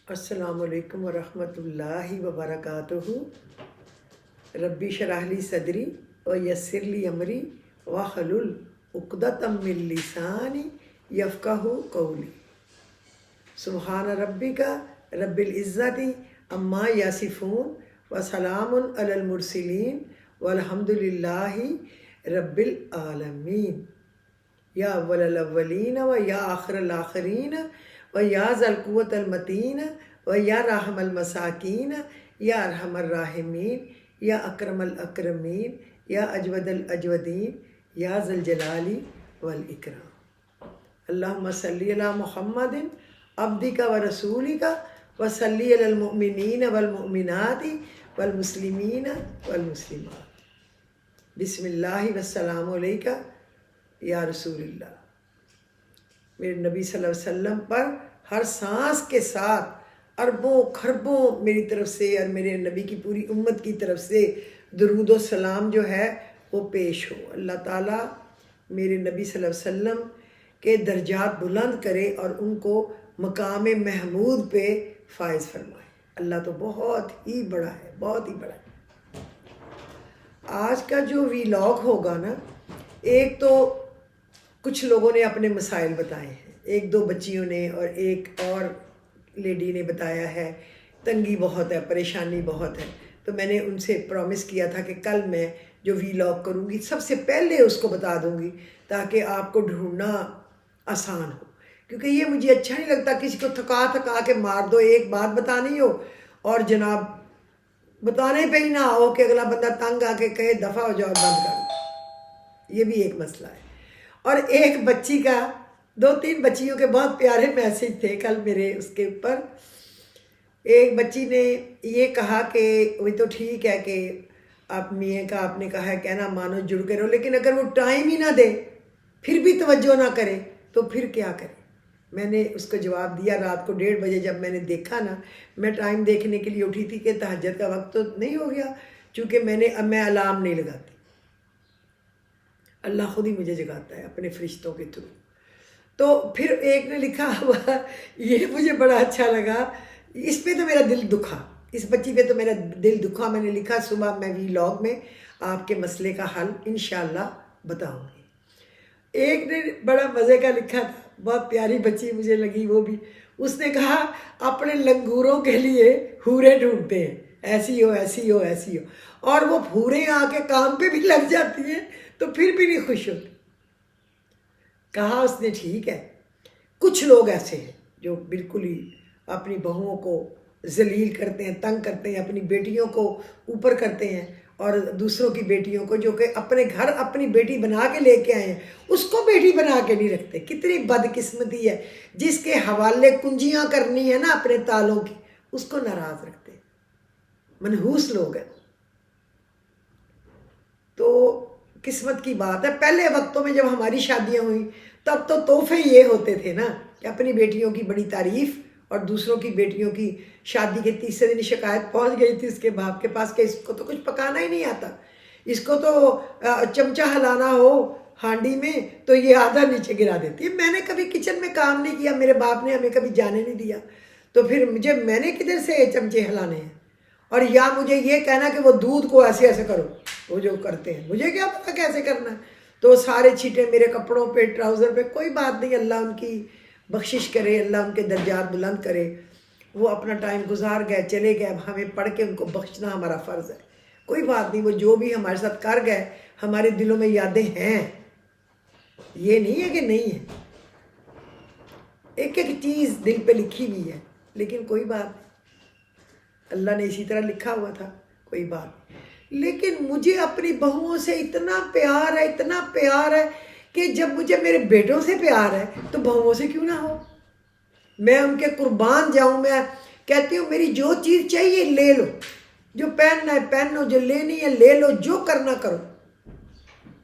السلام علیکم ورحمۃ اللہ وبرکاتہ۔ ربی شرح لی صدری و یسر لی امری واحلل عقدۃ من لسانی یفقہوا قولی۔ سبحان ربک رب العزت عما یصفون وسلام علی المرسلین والحمد للہ رب العالمین۔ یا اول الاولین و یا آخر الاخرین و یا ذا القوۃ المتین و یا راحم المساکین یا ارحم الراحمین یا اکرم الاکرمین یا اجود الاجودین یا ذا الجلال والاکرام۔ اللہم صلی علی محمد عبدک و رسولک و صلی علی المؤمنین والمؤمنات والمسلمین والمسلمات۔ بسم اللہ والسلام علیکہ یا رسول اللہ۔ میرے نبی صلی اللہ علیہ وسلم پر ہر سانس کے ساتھ اربوں خربوں میری طرف سے اور میرے نبی کی پوری امت کی طرف سے درود و سلام جو ہے وہ پیش ہو۔ اللہ تعالیٰ میرے نبی صلی اللہ علیہ وسلم کے درجات بلند کرے اور ان کو مقام محمود پہ فائز فرمائے۔ اللہ تو بہت ہی بڑا ہے، بہت ہی بڑا ہے۔ آج کا جو ویلاگ ہوگا نا، ایک تو کچھ لوگوں نے اپنے مسائل بتائے ہیں، ایک دو بچیوں نے اور ایک اور لیڈی نے بتایا ہے تنگی بہت ہے، پریشانی بہت ہے۔ تو میں نے ان سے پرومس کیا تھا کہ کل میں جو ویلاگ کروں گی سب سے پہلے اس کو بتا دوں گی تاکہ آپ کو ڈھونڈنا آسان ہو، کیونکہ یہ مجھے اچھا نہیں لگتا کسی کو تھکا کے مار دو، ایک بات بتانی ہو اور جناب بتانے پہ ہی نہ ہو کہ اگلا بندہ تنگ آ کے کہے دفع ہو جاؤ، بند کر دو۔ یہ بھی ایک مسئلہ ہے۔ اور ایک بچی کا، دو تین بچیوں کے بہت پیارے میسیج تھے کل میرے اس کے اوپر۔ ایک بچی نے یہ کہا کہ وہ تو ٹھیک ہے کہ آپ میاں کا آپ نے کہا ہے کہنا مانو جڑ کے رہو، لیکن اگر وہ ٹائم ہی نہ دے پھر بھی توجہ نہ کرے تو پھر کیا کرے؟ میں نے اس کو جواب دیا رات کو 1:30 بجے جب میں نے دیکھا نا، میں ٹائم دیکھنے کے لیے اٹھی تھی کہ تہجد کا وقت تو نہیں ہو گیا، چونکہ میں الارم نہیں لگاتی، اللہ خود ہی مجھے جگاتا ہے اپنے فرشتوں کے تھرو۔ تو پھر ایک نے لکھا ہوا، یہ مجھے بڑا اچھا لگا، اس پہ تو میرا دل دکھا، اس بچی پہ تو میرا دل دکھا۔ میں نے لکھا صبح میں ویلاگ میں آپ کے مسئلے کا حل انشاءاللہ بتاؤں گی۔ ایک نے بڑا مزے کا لکھا تھا، بہت پیاری بچی مجھے لگی وہ بھی، اس نے کہا اپنے لنگوروں کے لیے حوریں ڈھونڈتے ہیں، ایسی ہو ایسی ہو ایسی ہو، اور وہ حوریں آ کے کام پہ بھی لگ جاتی ہیں تو پھر بھی نہیں خوش ہوتی۔ کہا اس نے ٹھیک ہے، کچھ لوگ ایسے ہیں جو بالکل ہی اپنی بہوؤں کو ذلیل کرتے ہیں، تنگ کرتے ہیں، اپنی بیٹیوں کو اوپر کرتے ہیں، اور دوسروں کی بیٹیوں کو جو کہ اپنے گھر اپنی بیٹی بنا کے لے کے آئے ہیں اس کو بیٹی بنا کے نہیں رکھتے۔ کتنی بدقسمتی ہے، جس کے حوالے کنجیاں کرنی ہے نا اپنے تالوں کی، اس کو ناراض رکھتے ہیں، منحوس لوگ ہیں۔ تو قسمت کی بات ہے، پہلے وقتوں میں جب ہماری شادیاں ہوئیں تب تو تحفے یہ ہوتے تھے نا کہ اپنی بیٹیوں کی بڑی تعریف، اور دوسروں کی بیٹیوں کی شادی کے تیسرے دن شکایت پہنچ گئی تھی اس کے باپ کے پاس کہ اس کو تو کچھ پکانا ہی نہیں آتا، اس کو تو چمچہ ہلانا ہو ہانڈی میں تو یہ آدھا نیچے گرا دیتی ہے۔ میں نے کبھی کچن میں کام نہیں کیا، میرے باپ نے ہمیں کبھی جانے نہیں دیا، تو پھر میں نے کدھر سے چمچے ہلانے ہیں؟ اور یا مجھے یہ کہنا کہ وہ دودھ کو ایسے ایسے کرو، وہ جو کرتے ہیں مجھے کیا پتا کیسے کرنا ہے؟ تو سارے چھیٹے میرے کپڑوں پہ، ٹراؤزر پہ۔ کوئی بات نہیں، اللہ ان کی بخشش کرے، اللہ ان کے درجات بلند کرے۔ وہ اپنا ٹائم گزار گئے، چلے گئے، اب ہمیں پڑھ کے ان کو بخشنا ہمارا فرض ہے۔ کوئی بات نہیں، وہ جو بھی ہمارے ساتھ کر گئے ہمارے دلوں میں یادیں ہیں، یہ نہیں ہے کہ نہیں ہے، ایک ایک چیز دل پہ لکھی ہوئی ہے، لیکن کوئی بات نہیں، اللہ نے اسی طرح لکھا ہوا تھا، کوئی بات نہیں۔ لیکن مجھے اپنی بہوؤں سے اتنا پیار ہے، اتنا پیار ہے کہ جب مجھے میرے بیٹوں سے پیار ہے تو بہوؤں سے کیوں نہ ہو؟ میں ان کے قربان جاؤں۔ میں کہتی ہوں میری جو چیز چاہیے لے لو، جو پہننا ہے پہنو، جو لینی ہے لے لو، جو کرنا کرو۔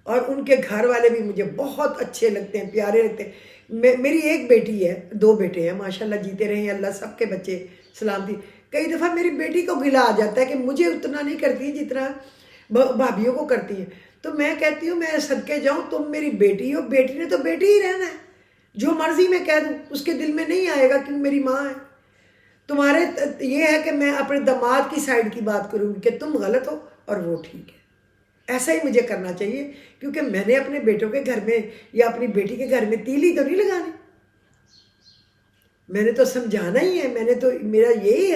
اور ان کے گھر والے بھی مجھے بہت اچھے لگتے ہیں، پیارے لگتے ہیں۔ میری ایک بیٹی ہے، 2 بیٹے ہیں، ماشاءاللہ جیتے رہے اللہ سب کے بچے سلامتی۔ کئی دفعہ میری بیٹی کو گلا آ جاتا ہے کہ مجھے اتنا نہیں کرتی جتنا بھابھیوں کو کرتی ہیں، تو میں کہتی ہوں میں صدقے جاؤں، تم میری بیٹی ہو، بیٹی نے تو بیٹی ہی رہنا ہے، جو مرضی میں کہہ دوں اس کے دل میں نہیں آئے گا کہ میری ماں ہے۔ تمہارے یہ ہے کہ میں اپنے داماد کی سائڈ کی بات کروں گی کہ تم غلط ہو اور وہ ٹھیک ہے. ایسا ہی مجھے کرنا چاہیے، کیونکہ میں نے اپنے بیٹوں کے گھر میں یا اپنی بیٹی کے گھر میں تیلی تو نہیں لگانی. میں نے تو سمجھانا ہی ہے. میں نے تو، میرا یہی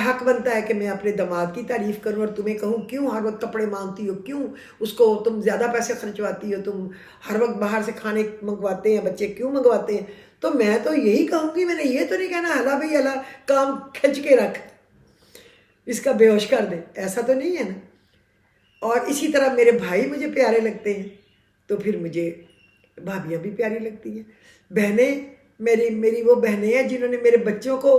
حق بنتا ہے کہ میں اپنے داماد کی تعریف کروں اور تمہیں کہوں کیوں ہر وقت کپڑے مانگتی ہو، کیوں اس کو تم زیادہ پیسے خرچواتی ہو، تم ہر وقت باہر سے کھانے منگواتے ہیں بچے، کیوں منگواتے ہیں. تو میں تو یہی کہوں گی، میں نے یہ تو نہیں کہنا ہلا بھائی ہلا کام کھنچ کے رکھ، اس کا بے ہوش کر دے، ایسا تو نہیں ہے نا. اور اسی طرح میرے بھائی مجھے پیارے لگتے ہیں تو پھر مجھے بھابیاں بھی پیاری لگتی ہیں. بہنیں میری وہ بہنیں ہیں جنہوں نے میرے بچوں کو،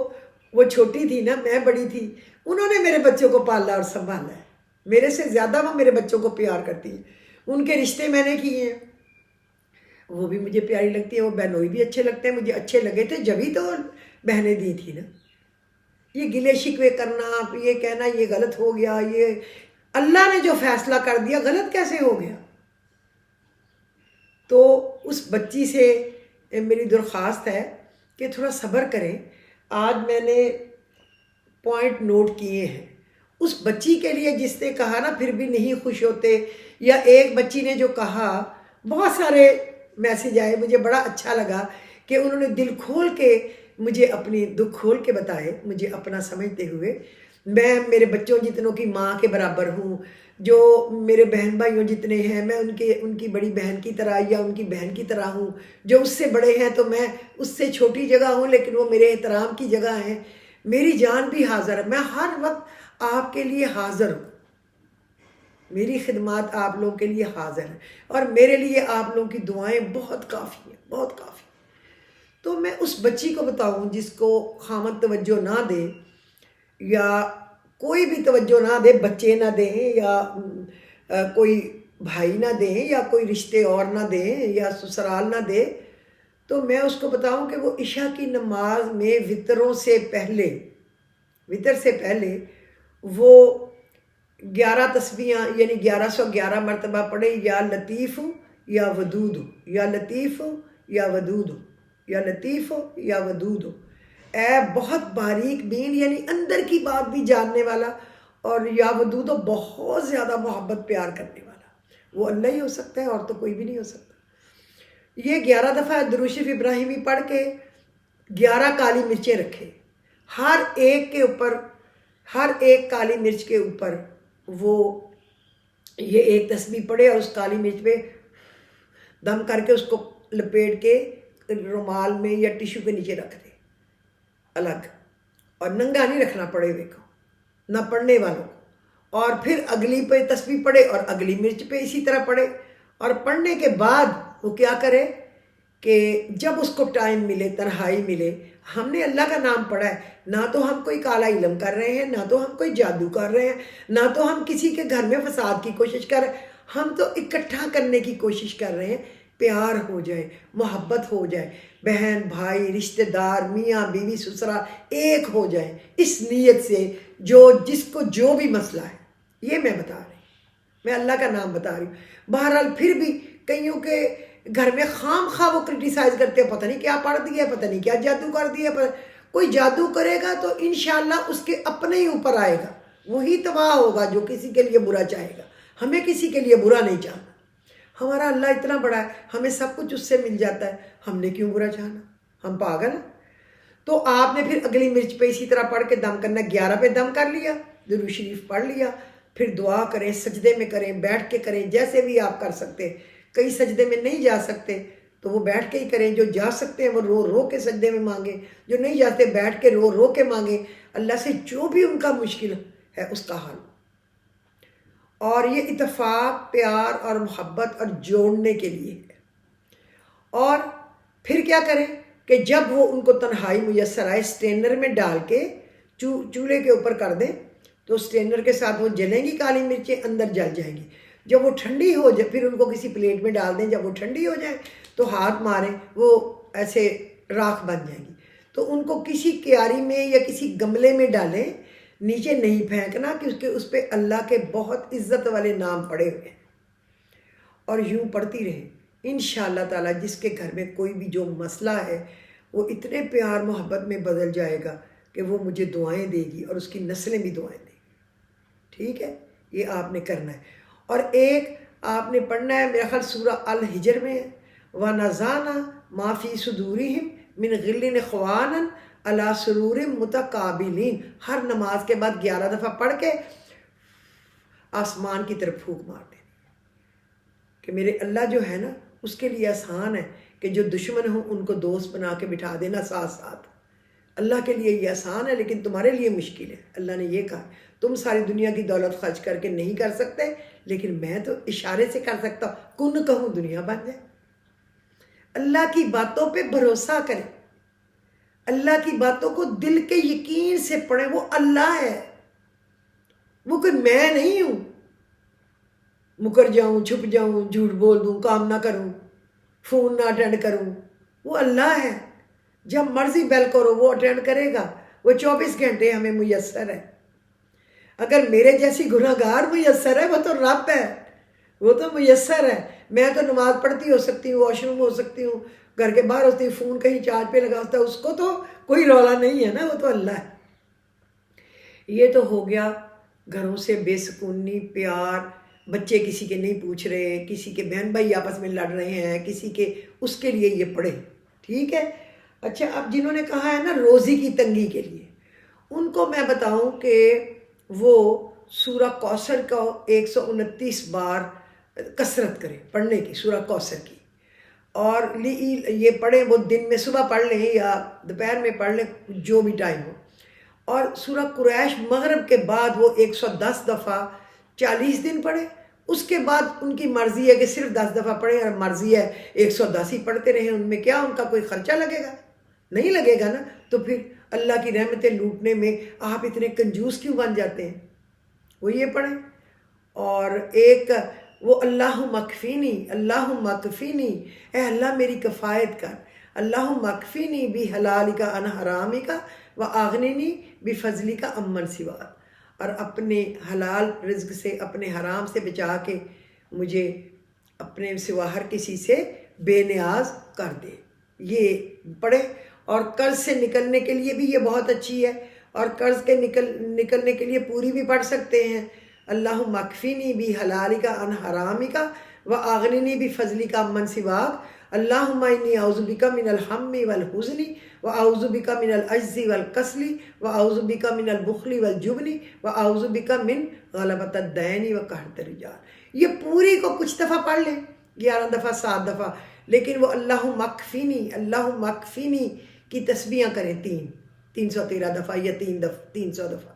وہ چھوٹی تھی نا، میں بڑی تھی، انہوں نے میرے بچوں کو پالا اور سنبھالا ہے. میرے سے زیادہ وہ میرے بچوں کو پیار کرتی ہیں. ان کے رشتے میں نے کیے ہیں، وہ بھی مجھے پیاری لگتی ہے. وہ بہنوئی بھی اچھے لگتے ہیں، مجھے اچھے لگے تھے جبھی تو بہنیں دی تھی نا. یہ گلے شکوے کرنا، یہ کہنا یہ غلط ہو گیا، یہ اللہ نے جو فیصلہ کر دیا غلط کیسے ہو گیا. تو اس بچی سے میری درخواست ہے کہ تھوڑا صبر کریں. آج میں نے پوائنٹ نوٹ کیے ہیں. اس بچی کے لیے جس نے کہا نا پھر بھی نہیں خوش ہوتے، یا ایک بچی نے جو کہا، بہت سارے میسیج آئے، مجھے بڑا اچھا لگا کہ انہوں نے دل کھول کے مجھے اپنی دکھ کھول کے بتائے، مجھے اپنا سمجھتے ہوئے. میں میرے بچوں جتنوں کی ماں کے برابر ہوں، جو میرے بہن بھائیوں جتنے ہیں میں ان کی بڑی بہن کی طرح یا ان کی بہن کی طرح ہوں. جو اس سے بڑے ہیں تو میں اس سے چھوٹی جگہ ہوں، لیکن وہ میرے احترام کی جگہ ہیں. میری جان بھی حاضر ہے، میں ہر وقت آپ کے لیے حاضر ہوں. میری خدمات آپ لوگوں کے لیے حاضر ہیں، اور میرے لیے آپ لوگوں کی دعائیں بہت کافی ہیں، بہت کافی. تو میں اس بچی کو بتاؤں جس کو خامد توجہ نہ دے، یا کوئی بھی توجہ نہ دے، بچے نہ دیں، یا کوئی بھائی نہ دیں، یا کوئی رشتے اور نہ دیں، یا سسرال نہ دے، تو میں اس کو بتاؤں کہ وہ عشاء کی نماز میں وطر سے پہلے وہ 11 تسبیحاں یعنی 1111 مرتبہ پڑھے، یا لطیف یا ودود، یا لطیف یا ودود، یا لطیف یا ودود. اے بہت باریک بین، یعنی اندر کی بات بھی جاننے والا، اور یا ودود بہت زیادہ محبت پیار کرنے والا. وہ اللہ ہی ہو سکتا ہے، اور تو کوئی بھی نہیں ہو سکتا. یہ 11 دفعہ درود شریف ابراہیمی پڑھ کے 11 کالی مرچیں رکھے، ہر ایک کالی مرچ کے اوپر وہ یہ ایک تسبیح پڑھے، اور اس کالی مرچ پہ دم کر کے اس کو لپیٹ کے رومال میں یا ٹیشو کے نیچے رکھ دے الگ، اور ننگا نہیں رکھنا پڑے ہوئے کو، نہ پڑھنے والوں کو. اور پھر اگلی پہ تسبیح پڑھے، اور اگلی مرچ پہ اسی طرح پڑھے. اور پڑھنے کے بعد وہ کیا کرے کہ جب اس کو ٹائم ملے، تنہائی ملے، ہم نے اللہ کا نام پڑھا ہے، نہ تو ہم کوئی کالا علم کر رہے ہیں، نہ تو ہم کوئی جادو کر رہے ہیں، نہ تو ہم کسی کے گھر میں فساد کی کوشش کر رہے ہیں، ہم تو اکٹھا کرنے کی کوشش کر رہے ہیں. پیار ہو جائے، محبت ہو جائے، بہن بھائی رشتہ دار میاں بیوی سسرال ایک ہو جائیں، اس نیت سے جس کو جو بھی مسئلہ ہے. یہ میں بتا رہی ہوں، میں اللہ کا نام بتا رہی ہوں. بہرحال پھر بھی کئیوں کے گھر میں خام خواہ وہ کرٹیسائز کرتے ہیں، پتہ نہیں کیا پڑھ دیا، پتہ نہیں کیا جادو کر دیا. کوئی جادو کرے گا تو انشاءاللہ اس کے اپنے ہی اوپر آئے گا، وہی تباہ ہوگا جو کسی کے لیے برا چاہے گا. ہمیں کسی کے لیے برا نہیں چاہنا. ہمارا اللہ اتنا بڑا ہے، ہمیں سب کچھ اس سے مل جاتا ہے، ہم نے کیوں برا چاہنا؟ ہم پاگل ہیں. تو آپ نے پھر اگلی مرچ پہ اسی طرح پڑھ کے دم کرنا. 11 پہ دم کر لیا، درود شریف پڑھ لیا، پھر دعا کریں، سجدے میں کریں، بیٹھ کے کریں، جیسے بھی آپ کر سکتے. کئی سجدے میں نہیں جا سکتے تو وہ بیٹھ کے ہی کریں. جو جا سکتے ہیں وہ رو رو کے سجدے میں مانگیں، جو نہیں جاتے بیٹھ کے رو رو کے مانگیں. اللہ سے جو بھی ان کا مشکل ہے اس کا حل. اور یہ اتفاق، پیار اور محبت اور جوڑنے کے لیے ہے. اور پھر کیا کریں کہ جب وہ ان کو تنہائی میسر آئے، سٹینر میں ڈال کے چولہے کے اوپر کر دیں، تو سٹینر کے ساتھ وہ جلیں گی، کالی مرچیں اندر جل جائیں گی. جب وہ ٹھنڈی ہو جائے پھر ان کو کسی پلیٹ میں ڈال دیں. جب وہ ٹھنڈی ہو جائیں تو ہاتھ ماریں، وہ ایسے راکھ بن جائیں گی. تو ان کو کسی کیاری میں یا کسی گملے میں ڈالیں، نیچے نہیں پھینکنا، کیونکہ اس پہ اللہ کے بہت عزت والے نام پڑے ہوئے ہیں. اور یوں پڑھتی رہیں. انشاءاللہ تعالیٰ جس کے گھر میں کوئی بھی جو مسئلہ ہے وہ اتنے پیار محبت میں بدل جائے گا. کہ وہ مجھے دعائیں دے گی اور اس کی نسلیں بھی دعائیں دیں گی. ٹھیک ہے، یہ آپ نے کرنا ہے. اور ایک آپ نے پڑھنا ہے میرا خیال سورہ الحجر میں ہے، وَنَزَعْنَا مَا فِي صُدُورِهِمْ مِنْ غِلٍّ إِخْوَانًا عَلَىٰ سُرُورٍ مُتَقَابِلِينَ. ہر نماز کے بعد 11 دفعہ پڑھ کے آسمان کی طرف پھونک مار دیں کہ میرے اللہ جو ہے نا اس کے لیے آسان ہے کہ جو دشمن ہوں ان کو دوست بنا کے بٹھا دینا ساتھ ساتھ. اللہ کے لیے یہ آسان ہے لیکن تمہارے لیے مشکل ہے. اللہ نے یہ کہا تم ساری دنیا کی دولت خرچ کر کے نہیں کر سکتے، لیکن میں تو اشارے سے کر سکتا ہوں، کن کہوں دنیا بن جائے. اللہ کی باتوں پہ بھروسہ کریں، اللہ کی باتوں کو دل کے یقین سے پڑھیں. وہ اللہ ہے، وہ کوئی میں نہیں ہوں. مکر جاؤں، چھپ جاؤں، جھوٹ بول دوں، کام نہ کروں، فون نہ اٹینڈ کروں، وہ اللہ ہے. جب مرضی بیل کرو وہ اٹینڈ کرے گا. وہ 24 گھنٹے ہمیں میسر ہے. اگر میرے جیسی گناہ گار میسر ہے وہ تو رب ہے، وہ تو میسر ہے. میں تو نماز پڑھتی ہو سکتی ہوں، واش روم ہو سکتی ہوں، گھر کے باہر ہوتی ہوں، فون کہیں چارج پہ لگا ہوتا ہے، اس کو تو کوئی رولا نہیں ہے نا، وہ تو اللہ ہے. یہ تو ہو گیا گھروں سے بے سکونی، پیار، بچے کسی کے نہیں پوچھ رہے، کسی کے بہن بھائی آپس میں لڑ رہے ہیں، کسی کے، اس کے لیے یہ پڑھے. ٹھیک ہے. اچھا، اب جنہوں نے کہا ہے نا روزی کی تنگی کے لیے، ان کو میں بتاؤں کہ وہ سورہ کوثر کا 129 بار کثرت کریں پڑھنے کی، سورہ کوثر کی. اور یہ پڑھیں، وہ دن میں صبح پڑھ لیں یا دوپہر میں پڑھ لیں، جو بھی ٹائم ہو. اور سورہ قریش مغرب کے بعد وہ 110 دفعہ 40 دن پڑھیں. اس کے بعد ان کی مرضی ہے کہ صرف 10 دفعہ پڑھیں، اور مرضی ہے 110 ہی پڑھتے رہیں. ان میں کیا ان کا کوئی خرچہ لگے گا؟ نہیں لگے گا نا. تو پھر اللہ کی رحمتیں لوٹنے میں آپ اتنے کنجوس کیوں بن جاتے ہیں؟ وہ یہ پڑھیں. اور ایک وہ اللہم اکفینی، اللہم اکفینی، اے اللہ میری کفایت کر. اللہم اکفینی بحلالک عن حرامک واغننی بفضلک عمن سواک. اور اپنے حلال رزق سے، اپنے حرام سے بچا کے مجھے اپنے سوا ہر کسی سے بے نیاز کر دے. یہ پڑھیں. اور قرض سے نکلنے کے لیے بھی یہ بہت اچھی ہے، اور قرض کے نکلنے کے لیے پوری بھی پڑھ سکتے ہیں. اللہم اکفینی بحلالک عن حرامک واغننی بفضلک عمن سواک. اللہم انی اعوذ بک من الہم والحزن واعوذ بک من العجز والکسل واعوذ بک من البخل والجبن واعوذ بک من غلبۃ الدین وقہرۃ الرجال. یہ پوری کو کچھ دفعہ پڑھ لیں، 11 دفعہ 7 دفعہ. لیکن وہ اللہم اکفینی، اللہم اکفینی کی تسبیحاں کریں 313 دفعہ یا 300 دفعہ.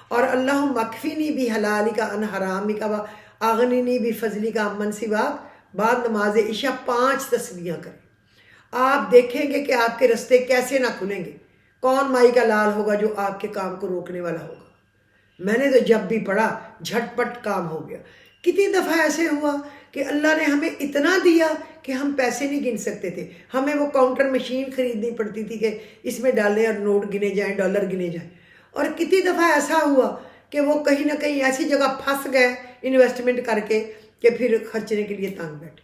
اور اللہم اکفینی بحلالک عن حرامک واغننی بفضلک عمن سواک بعد نماز عشاء 5 تسبیحاں کریں. آپ دیکھیں گے کہ آپ کے رستے کیسے نہ کھلیں گے. کون مائی کا لال ہوگا جو آپ کے کام کو روکنے والا ہوگا؟ میں نے تو جب بھی پڑھا جھٹ پٹ کام ہو گیا. کتنی دفعہ ایسے ہوا کہ اللہ نے ہمیں اتنا دیا کہ ہم پیسے نہیں گن سکتے تھے. ہمیں وہ کاؤنٹر مشین خریدنی پڑتی تھی کہ اس میں ڈالیں اور نوٹ گنے جائیں، ڈالر گنے جائیں. اور کتنی دفعہ ایسا ہوا کہ وہ کہیں نہ کہیں ایسی جگہ پھنس گئے انویسٹمنٹ کر کے کہ پھر خرچنے کے لیے تنگ بیٹھے.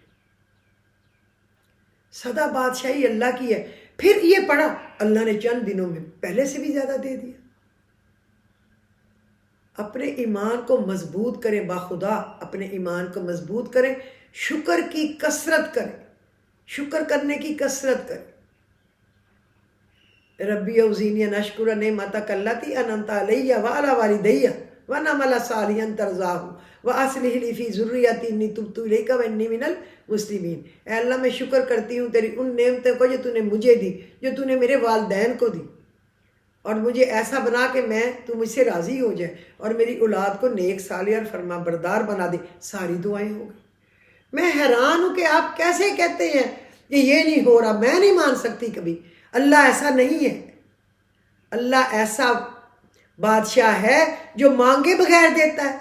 سدا بادشاہی اللہ کی ہے. پھر یہ پڑھا اللہ نے چند دنوں میں پہلے سے بھی زیادہ دے دیا. اپنے ایمان کو مضبوط کریں، باخدا اپنے ایمان کو مضبوط کریں. شکر کی کثرت کریں، شکر کرنے کی کثرت کریں. ربی اوزینی ان اشکر نعمتک التی انعمت علی وعلی والدی ونعمل صالحا ترضاہ واصلح لی فی ذریتی انی تبت الیک وانی من المسلمین. اے اللہ میں شکر کرتی ہوں تیری ان نعمتوں کو جو تو نے مجھے دی، جو تو نے میرے والدین کو دی، اور مجھے ایسا بنا کہ تو مجھ سے راضی ہو جائے، اور میری اولاد کو نیک صالح اور فرما بردار بنا دے. ساری دعائیں ہو گئی. میں حیران ہوں کہ آپ کیسے کہتے ہیں کہ یہ نہیں ہو رہا. میں نہیں مان سکتی کبھی. اللہ ایسا نہیں ہے. اللہ ایسا بادشاہ ہے جو مانگے بغیر دیتا ہے،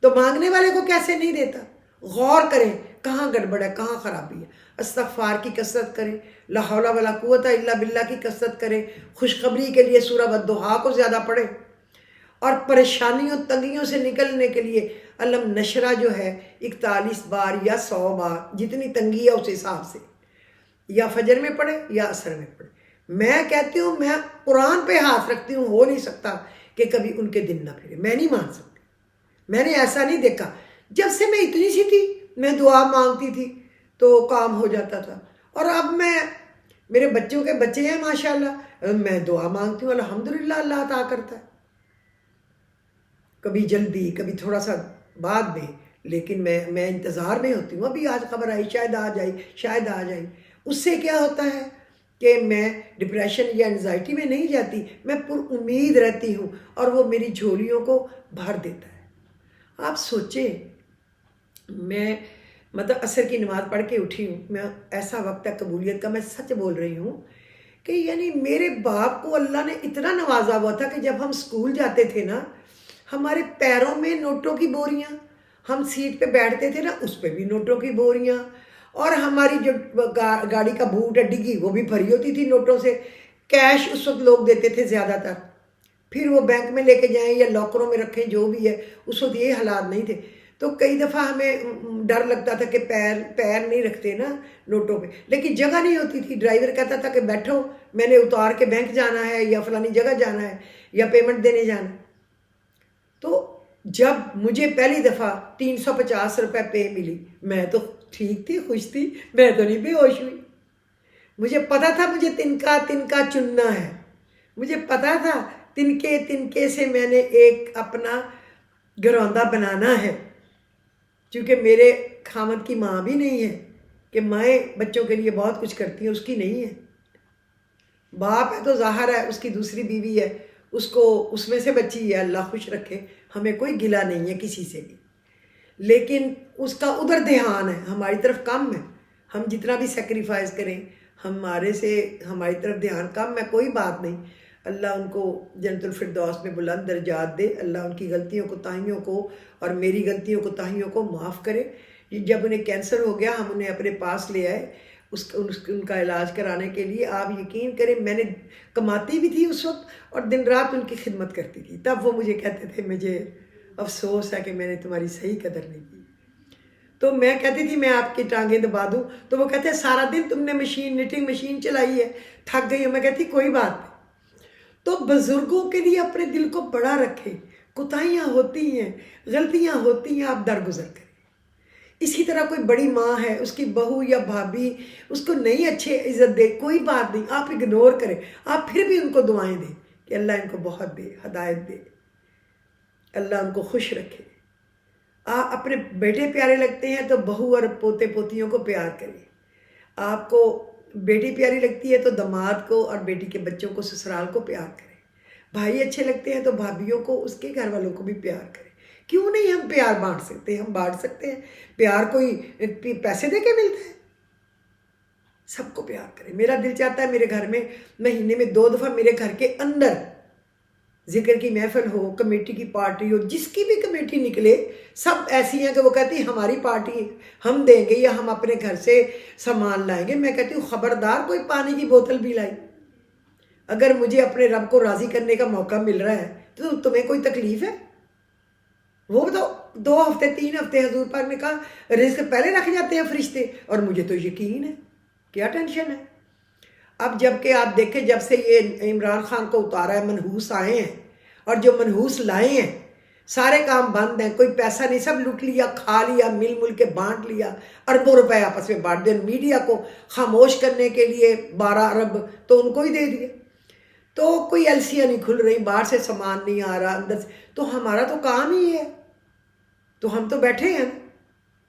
تو مانگنے والے کو کیسے نہیں دیتا؟ غور کریں کہاں گڑبڑ ہے، کہاں خرابی ہے. استغفار کی کثرت کریں، لا حول ولا قوت الا باللہ کی کثرت کریں. خوشخبری کے لیے سورہ والضحیٰ کو زیادہ پڑھیں. اور پریشانیوں تنگیوں سے نکلنے کے لیے علم نشرہ جو ہے 41 بار یا 100 بار، جتنی تنگی ہے اس حساب سے، یا فجر میں پڑھیں یا عصر میں پڑھیں. میں کہتی ہوں میں قرآن پہ ہاتھ رکھتی ہوں، ہو نہیں سکتا کہ کبھی ان کے دن نہ پھرے، میں نہیں مان سکتی، میں نے ایسا نہیں دیکھا۔ جب سے میں اتنی سی تھی میں دعا مانگتی تھی تو کام ہو جاتا تھا، اور اب میں میرے بچوں کے بچے ہیں ماشاءاللہ، میں دعا مانگتی ہوں الحمدللہ اللہ عطا کرتا ہے، کبھی جلدی کبھی تھوڑا سا بعد میں، لیکن میں انتظار میں ہوتی ہوں، ابھی آج خبر آئی شاید آ جائے شاید آ جائے۔ اس سے کیا ہوتا ہے کہ میں ڈپریشن یا انزائٹی میں نہیں جاتی، میں پر امید رہتی ہوں اور وہ میری جھولیوں کو بھر دیتا ہے۔ آپ سوچیں، میں مطلب عصر کی نماز پڑھ کے اٹھی ہوں، میں ایسا وقت ہے قبولیت کا، میں سچ بول رہی ہوں کہ یعنی میرے باپ کو اللہ نے اتنا نوازا ہوا تھا کہ جب ہم اسکول جاتے تھے نا، ہمارے پیروں میں نوٹوں کی بوریاں، ہم سیٹ پہ بیٹھتے تھے نا اس پہ بھی نوٹوں کی بوریاں، اور ہماری جو گاڑی کا بوٹ ہے ڈگی وہ بھی بھری ہوتی تھی نوٹوں سے۔ کیش اس وقت لوگ دیتے تھے زیادہ تر، پھر وہ بینک میں لے کے جائیں یا لاکروں میں رکھیں، جو بھی ہے اس وقت یہ حالات نہیں تھے، تو کئی دفعہ ہمیں ڈر لگتا تھا کہ پیر نہیں رکھتے نا نوٹوں پہ، لیکن جگہ نہیں ہوتی تھی، ڈرائیور کہتا تھا کہ بیٹھو میں نے اتار کے بینک جانا ہے یا فلانی جگہ جانا ہے یا پیمنٹ دینے جانا ہے۔ تو جب مجھے پہلی دفعہ 350 روپے پے ملی، میں تو ٹھیک تھی، خوش تھی، میں تو نہیں بے ہوش ہوئی، مجھے پتا تھا مجھے تنکا تنکا چننا ہے، مجھے پتا تھا تنکے تنکے سے میں نے ایک اپنا گروندا بنانا ہے، چونکہ میرے خامد کی ماں بھی نہیں ہے کہ مائیں بچوں کے لیے بہت کچھ کرتی ہیں، اس کی نہیں ہے، باپ ہے تو ظاہر ہے اس کی دوسری بیوی ہے، اس کو اس میں سے بچی ہے، اللہ خوش رکھے، ہمیں کوئی گلہ نہیں ہے کسی سے بھی، لیکن اس کا ادھر دھیان ہے، ہماری طرف کم ہے، ہم جتنا بھی سیکریفائز کریں ہماری طرف دھیان کم ہے، کوئی بات نہیں، اللہ ان کو جنت الفردوس میں بلند درجات دے، اللہ ان کی غلطیوں کوتاہیوں کو اور میری غلطیوں کوتاہیوں کو معاف کرے۔ جب انہیں کینسر ہو گیا ہم انہیں اپنے پاس لے آئے ان کا علاج کرانے کے لیے، آپ یقین کریں میں نے کماتی بھی تھی اس وقت اور دن رات ان کی خدمت کرتی تھی، تب وہ مجھے کہتے تھے مجھے افسوس ہے کہ میں نے تمہاری صحیح قدر نہیں کی، تو میں کہتی تھی میں آپ کی ٹانگیں دبا دوں، تو وہ کہتے ہیں سارا دن تم نے نیٹنگ مشین چلائی ہے، تھک گئی ہوں، میں کہتی کوئی بات نہیں۔ تو بزرگوں کے لیے اپنے دل کو بڑا رکھیں، کوتاہیاں ہوتی ہیں، غلطیاں ہوتی ہیں، آپ درگزر کریں۔ اسی طرح کوئی بڑی ماں ہے، اس کی بہو یا بھابھی اس کو نہیں اچھے عزت دے، کوئی بات نہیں، آپ اگنور کریں، آپ پھر بھی ان کو دعائیں دیں کہ اللہ ان کو بہت دے، ہدایت دے، اللہ ان کو خوش رکھے۔ آپ اپنے بیٹے پیارے لگتے ہیں تو بہو اور پوتے پوتیوں کو پیار کریں، آپ کو بیٹی پیاری لگتی ہے تو داماد کو اور بیٹی کے بچوں کو سسرال کو پیار کریں، بھائی اچھے لگتے ہیں تو بھابھیوں کو اس کے گھر والوں کو بھی پیار کریں۔ کیوں نہیں ہم پیار بانٹ سکتے؟ ہم بانٹ سکتے ہیں پیار، کوئی پیسے دے کے ملتا ہے؟ سب کو پیار کریں۔ میرا دل چاہتا ہے میرے گھر میں مہینے میں 2 دفعہ میرے گھر کے اندر ذکر کی محفل ہو، کمیٹی کی پارٹی ہو، جس کی بھی کمیٹی نکلے سب ایسی ہیں کہ وہ کہتی ہیں ہماری پارٹی ہم دیں گے یا ہم اپنے گھر سے سامان لائیں گے، میں کہتی ہوں خبردار کوئی پانی کی بوتل بھی لائی، اگر مجھے اپنے رب کو راضی کرنے کا موقع مل رہا ہے تو تمہیں کوئی تکلیف ہے؟ وہ تو 2 ہفتے 3 ہفتے حضور پاک نے کہا رزق پہلے رکھ جاتے ہیں فرشتے، اور مجھے تو یقین ہے، کیا ٹینشن ہے؟ اب جب کہ آپ دیکھیں جب سے یہ عمران خان کو اتارا ہے، منحوس آئے ہیں اور جو منحوس لائے ہیں سارے کام بند ہیں، کوئی پیسہ نہیں، سب لوٹ لیا، کھا لیا، مل کے بانٹ لیا، اربوں روپے آپس میں بانٹ دیں، میڈیا کو خاموش کرنے کے لیے 12 ارب تو ان کو ہی دے دیے، تو کوئی ایلسیاں نہیں کھل رہی، باہر سے سامان نہیں آ رہا، اندر سے، تو ہمارا تو کام ہی ہے، تو ہم تو بیٹھے ہیں،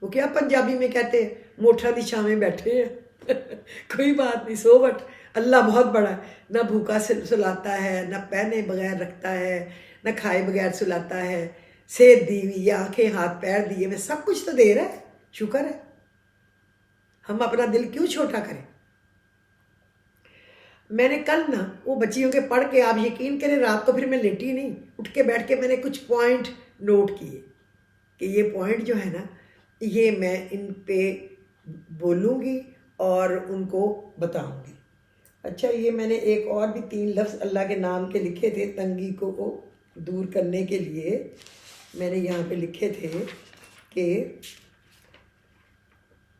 وہ کیا پنجابی میں کہتے ہیں موٹھا دی چھاں میں بیٹھے ہیں کوئی بات نہیں، سو بٹ اللہ بہت بڑا ہے، نہ بھوکا سلاتا ہے، نہ پہنے بغیر رکھتا ہے، نہ کھائے بغیر سلاتا ہے، صحت دی ہوئی، آنکھیں ہاتھ پیر دیے میں سب کچھ تو دے رہا ہے، شکر ہے، ہم اپنا دل کیوں چھوٹا کریں؟ میں نے کل نا وہ بچیوں کے پڑھ کے، آپ یقین کریں رات کو پھر میں لیٹی نہیں، اٹھ کے بیٹھ کے میں نے کچھ پوائنٹ نوٹ کیے کہ یہ پوائنٹ جو ہے نا یہ میں ان پہ بولوں گی اور ان کو بتاؤں گی۔ اچھا یہ میں نے ایک اور بھی 3 لفظ اللہ کے نام کے لکھے تھے تنگی کو دور کرنے کے لیے، میں نے یہاں پہ لکھے تھے کہ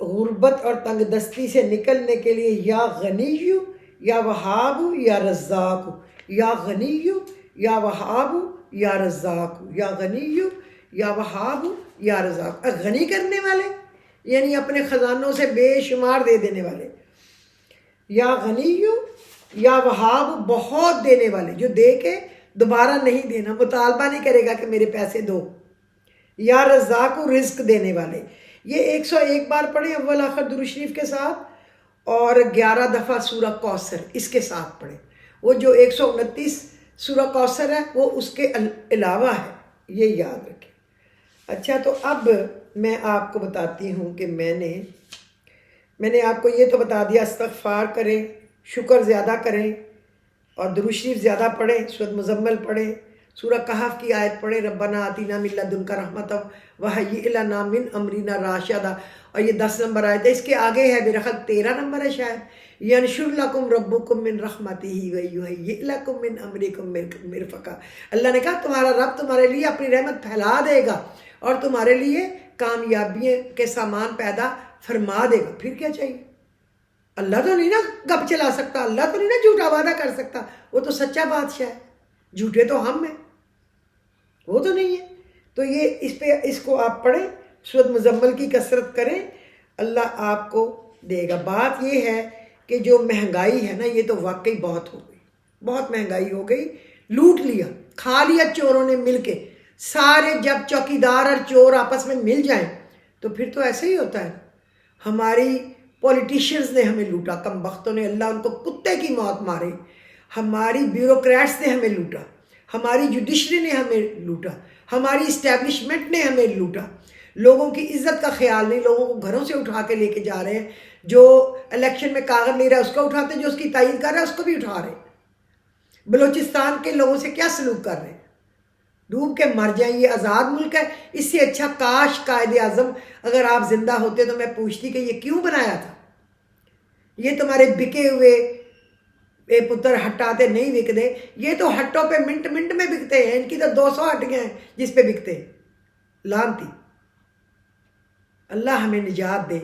غربت اور تنگ دستی سے نکلنے کے لیے یا غنیو یا وہاب یا رزاق، یا غنی یا وہاب یا رزاق، یا غنی یا وہاب یا رزاق۔ غنی کرنے والے یعنی اپنے خزانوں سے بے شمار دے دینے والے، یا غنی یا وہاب بہت دینے والے، جو دے کے دوبارہ نہیں دینا، مطالبہ نہیں کرے گا کہ میرے پیسے دو، یا رزاق رزق دینے والے۔ یہ 101 بار پڑھیں اول آخر درود شریف کے ساتھ، اور 11 دفعہ سورہ کوثر اس کے ساتھ پڑھیں۔ وہ جو 129 سورہ کوثر ہے وہ اس کے علاوہ ہے، یہ یاد رکھیں۔ اچھا، تو اب میں آپ کو بتاتی ہوں کہ میں نے آپ کو یہ تو بتا دیا، استغفار کریں، شکر زیادہ کریں، اور درود شریف زیادہ پڑھیں، سورۃ مزمل پڑھیں، سورہ کہف کی آیت پڑھیں، ربنا آتینا من لدنک رحمۃ وہیئ لنا من امرنا راشدا، اور یہ 10 نمبر آیت ہے۔ اس کے آگے ہے میرا خیال 13 نمبر ہے شاید، ینشر لکم ربکم من رحمتہ ویہیئ لکم من امرکم مرفقا۔ اللہ نے کہا تمہارا رب تمہارے لیے اپنی رحمت پھیلا دے گا اور تمہارے لیے کامیابی کے سامان پیدا فرما دے گا۔ پھر کیا چاہیے؟ اللہ تو نہیں نا گپ چلا سکتا، اللہ تو نہیں نا جھوٹا وعدہ کر سکتا، وہ تو سچا بادشاہ ہے، جھوٹے تو ہم ہیں، وہ تو نہیں ہے۔ تو یہ اس کو آپ پڑھیں، سورۃ مزمل کی کثرت کریں، اللہ آپ کو دے گا۔ بات یہ ہے کہ جو مہنگائی ہے نا، یہ تو واقعی بہت ہو گئی، بہت مہنگائی ہو گئی، لوٹ لیا، کھا لیا چوروں نے مل کے۔ سارے جب چوکیدار اور چور آپس میں مل جائیں تو پھر تو ایسے ہی ہوتا ہے۔ ہماری پولیٹیشینز نے ہمیں لوٹا، کم بختوں نے، اللہ ان کو کتے کی موت مارے۔ ہماری بیوروکریٹس نے ہمیں لوٹا، ہماری جوڈیشری نے ہمیں لوٹا، ہماری اسٹیبلشمنٹ نے ہمیں لوٹا۔ لوگوں کی عزت کا خیال نہیں، لوگوں کو گھروں سے اٹھا کے لے کے جا رہے ہیں۔ جو الیکشن میں کاغذ لے رہا ہے اس کو اٹھاتے ہیں، جو اس کی تائید کر رہا ہے اس کو بھی اٹھا رہے ہیں۔ بلوچستان کے لوگوں سے کیا سلوک کر رہے ہیں؟ ڈوب کے مر جائیں، یہ آزاد ملک ہے۔ اس سے اچھا کاش قائد اعظم اگر آپ زندہ ہوتے تو میں پوچھتی کہ یہ کیوں بنایا تھا؟ یہ تمہارے بکے ہوئے اے پتر ہٹاتے نہیں بکتے، یہ تو ہٹوں پہ منٹ منٹ میں بکتے ہیں، ان کی تو 200 ہٹیاں ہیں جس پہ بکتے ہیں۔ لعنتی، اللہ ہمیں نجات دے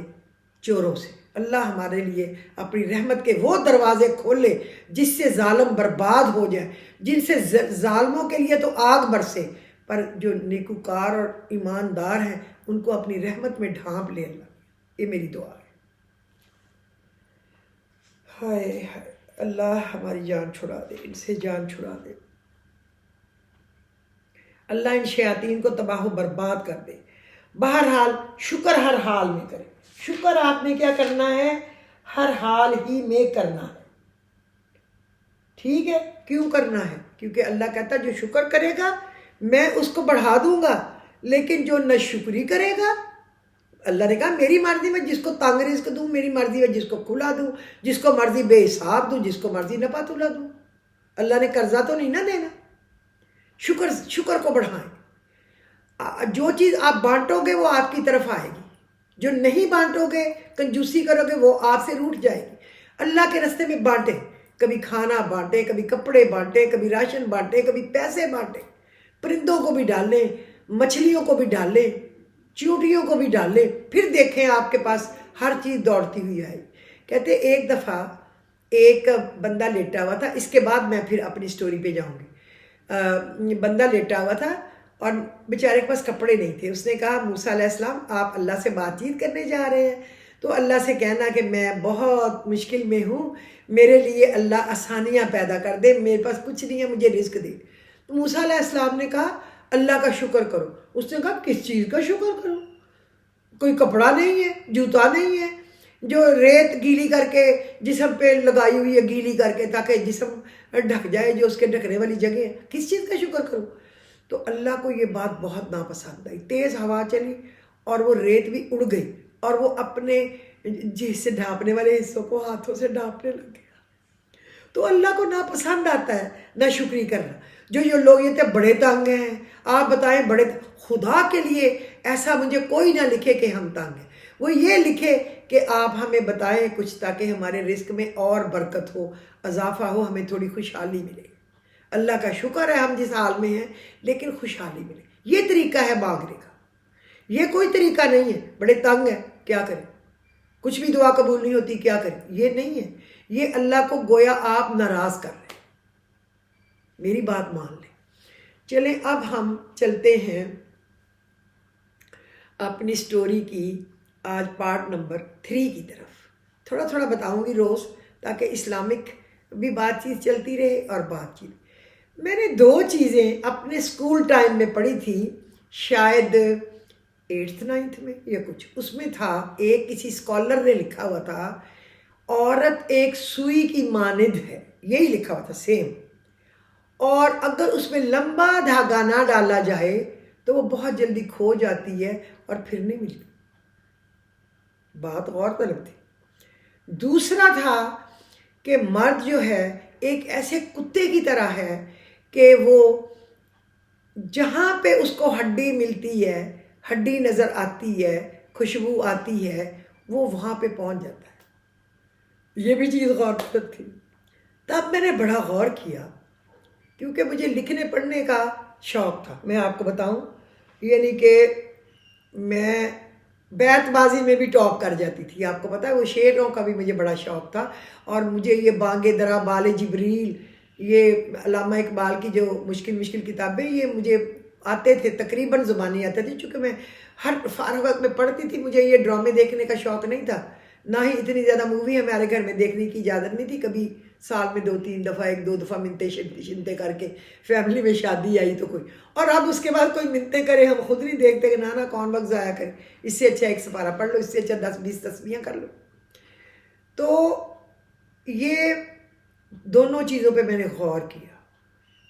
چوروں سے، اللہ ہمارے لیے اپنی رحمت کے وہ دروازے کھولے جس سے ظالم برباد ہو جائے، جن سے ظالموں کے لیے تو آگ برسے، پر جو نیکوکار اور ایماندار ہیں ان کو اپنی رحمت میں ڈھانپ لے اللہ۔ یہ میری دعا ہے۔ ہائے ہائے، اللہ ہماری جان چھڑا دے، ان سے جان چھڑا دے، اللہ ان شیاطین کو تباہ و برباد کر دے۔ بہرحال شکر ہر حال میں کرے۔ شکر آپ نے کیا کرنا ہے؟ ہر حال ہی میں کرنا ہے، ٹھیک ہے؟ کیوں کرنا ہے؟ کیونکہ اللہ کہتا ہے جو شکر کرے گا میں اس کو بڑھا دوں گا، لیکن جو ناشکری کرے گا، اللہ نے کہا میری مرضی میں جس کو تنگ رزق دوں، میری مرضی میں جس کو کھلا دوں، جس کو مرضی بے حساب دوں، جس کو مرضی نفع تلا دوں۔ اللہ نے قرضہ تو نہیں نہ دینا۔ شکر کو بڑھائیں۔ جو چیز آپ بانٹو گے وہ آپ کی طرف آئے گی، جو نہیں بانٹو گے، کنجوسی کرو گے، وہ آپ سے روٹ جائے گی۔ اللہ کے راستے میں بانٹیں، کبھی کھانا بانٹیں، کبھی کپڑے بانٹیں، کبھی راشن بانٹیں، کبھی پیسے بانٹیں، پرندوں کو بھی ڈالیں، مچھلیوں کو بھی ڈالیں، چیونٹیوں کو بھی ڈالیں، پھر دیکھیں آپ کے پاس ہر چیز دوڑتی ہوئی آئے۔ کہتے ایک دفعہ ایک بندہ لیٹا ہوا تھا، اس کے بعد میں پھر اپنی سٹوری پہ جاؤں گی۔ بندہ لیٹا ہوا تھا اور بیچارے کے پاس کپڑے نہیں تھے۔ اس نے کہا موسیٰ علیہ السلام آپ اللہ سے بات چیت کرنے جا رہے ہیں تو اللہ سے کہنا کہ میں بہت مشکل میں ہوں، میرے لیے اللہ آسانیاں پیدا کر دے، میرے پاس کچھ نہیں ہے، مجھے رزق دے۔ تو موسیٰ علیہ السلام نے کہا اللہ کا شکر کرو۔ اس نے کہا کس چیز کا شکر کرو؟ کوئی کپڑا نہیں ہے، جوتا نہیں ہے، جو ریت گیلی کر کے جسم پہ لگائی ہوئی ہے، گیلی کر کے تاکہ جسم ڈھک جائے، جو اس کے ڈھکنے والی جگہ ہے، کس چیز کا شکر کرو؟ تو اللہ کو یہ بات بہت ناپسند آئی۔ تیز ہوا چلی اور وہ ریت بھی اڑ گئی اور وہ اپنے جس سے ڈھانپنے والے حصوں کو ہاتھوں سے ڈھانپنے لگ گیا۔ تو اللہ کو ناپسند آتا ہے ناشکری کرنا۔ جو یہ لوگ یہ تھے بڑے تنگ ہیں، آپ بتائیں بڑے، خدا کے لیے ایسا مجھے کوئی نہ لکھے کہ ہم تنگ ہیں، وہ یہ لکھے کہ آپ ہمیں بتائیں کچھ تاکہ ہمارے رزق میں اور برکت ہو، اضافہ ہو، ہمیں تھوڑی خوشحالی ملے۔ اللہ کا شکر ہے ہم جس حال میں ہیں لیکن خوشحالی ملے۔ یہ طریقہ ہے مانگنے کا، یہ کوئی طریقہ نہیں ہے۔ بڑے تنگ ہیں، کیا کریں؟ کچھ بھی دعا قبول نہیں ہوتی، کیا کریں؟ یہ نہیں ہے، یہ اللہ کو گویا آپ ناراض کر رہے ہیں۔ میری بات مان لیں۔ چلیں اب ہم چلتے ہیں اپنی سٹوری کی آج پارٹ نمبر 3 کی طرف۔ تھوڑا تھوڑا بتاؤں گی روز، تاکہ اسلامک بھی بات چیت چلتی رہے اور بات چیت۔ میں نے 2 چیزیں اپنے اسکول ٹائم میں پڑھی تھی، شاید 8th 9th میں یا کچھ، اس میں تھا ایک کسی اسکالر نے لکھا ہوا تھا، عورت ایک سوئی کی مانند ہے، یہی لکھا ہوا تھا سیم، اور اگر اس میں لمبا دھاگا نہ ڈالا جائے تو وہ بہت جلدی کھو جاتی ہے اور پھر نہیں ملتی۔ بات غور طلب تھی۔ دوسرا تھا کہ مرد جو ہے ایک ایسے کتے کی طرح ہے کہ وہ جہاں پہ اس کو ہڈی ملتی ہے، ہڈی نظر آتی ہے، خوشبو آتی ہے، وہ وہاں پہ پہنچ جاتا ہے۔ یہ بھی چیز غور طلب تھی۔ تب میں نے بڑا غور کیا، کیونکہ مجھے لکھنے پڑھنے کا شوق تھا، میں آپ کو بتاؤں، یعنی کہ میں بیت بازی میں بھی ٹاپ کر جاتی تھی، آپ کو پتہ ہے، وہ شعروں کا بھی مجھے بڑا شوق تھا، اور مجھے یہ بانگ درا بال جبریل، یہ علامہ اقبال کی جو مشکل مشکل کتابیں، یہ مجھے آتے تھے، تقریباً زبانی آتے تھے، چونکہ میں ہر فارغ وقت میں پڑھتی تھی۔ مجھے یہ ڈرامے دیکھنے کا شوق نہیں تھا، نہ ہی اتنی زیادہ مووی ہمارے گھر میں دیکھنے کی اجازت نہیں تھی، کبھی سال میں 2-3 دفعہ 1-2 دفعہ منتیں شنتے کر کے فیملی میں شادی آئی تو کوئی، اور اب اس کے بعد کوئی منتیں کرے ہم خود نہیں دیکھتے کہ نانا کون وقت ضائع کرے، اس سے اچھا ایک سپارہ پڑھ لو، اس سے اچھا 10-20 تسبیحاں کر لو۔ تو یہ دونوں چیزوں پہ میں نے غور کیا،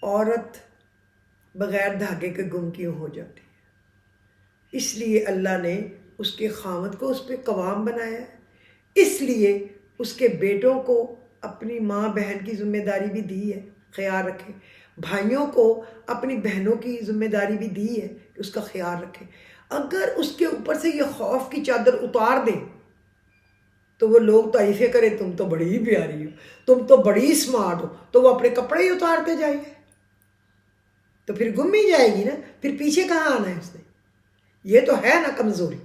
عورت بغیر دھاگے کے گم کیوں ہو جاتی ہے؟ اس لیے اللہ نے اس کے خاوند کو اس پہ قوام بنایا ہے، اس لیے اس کے بیٹوں کو اپنی ماں بہن کی ذمہ داری بھی دی ہے، خیال رکھیں، بھائیوں کو اپنی بہنوں کی ذمہ داری بھی دی ہے کہ اس کا خیال رکھیں۔ اگر اس کے اوپر سے یہ خوف کی چادر اتار دیں تو وہ لوگ تعریفیں کریں، تم تو بڑی ہی پیاری ہو، تم تو بڑی اسمارٹ ہو، تو وہ اپنے کپڑے ہی اتارتے جائیں گے، تو پھر گم ہی جائے گی نا، پھر پیچھے کہاں آنا ہے اس نے؟ یہ تو ہے نا کمزوری۔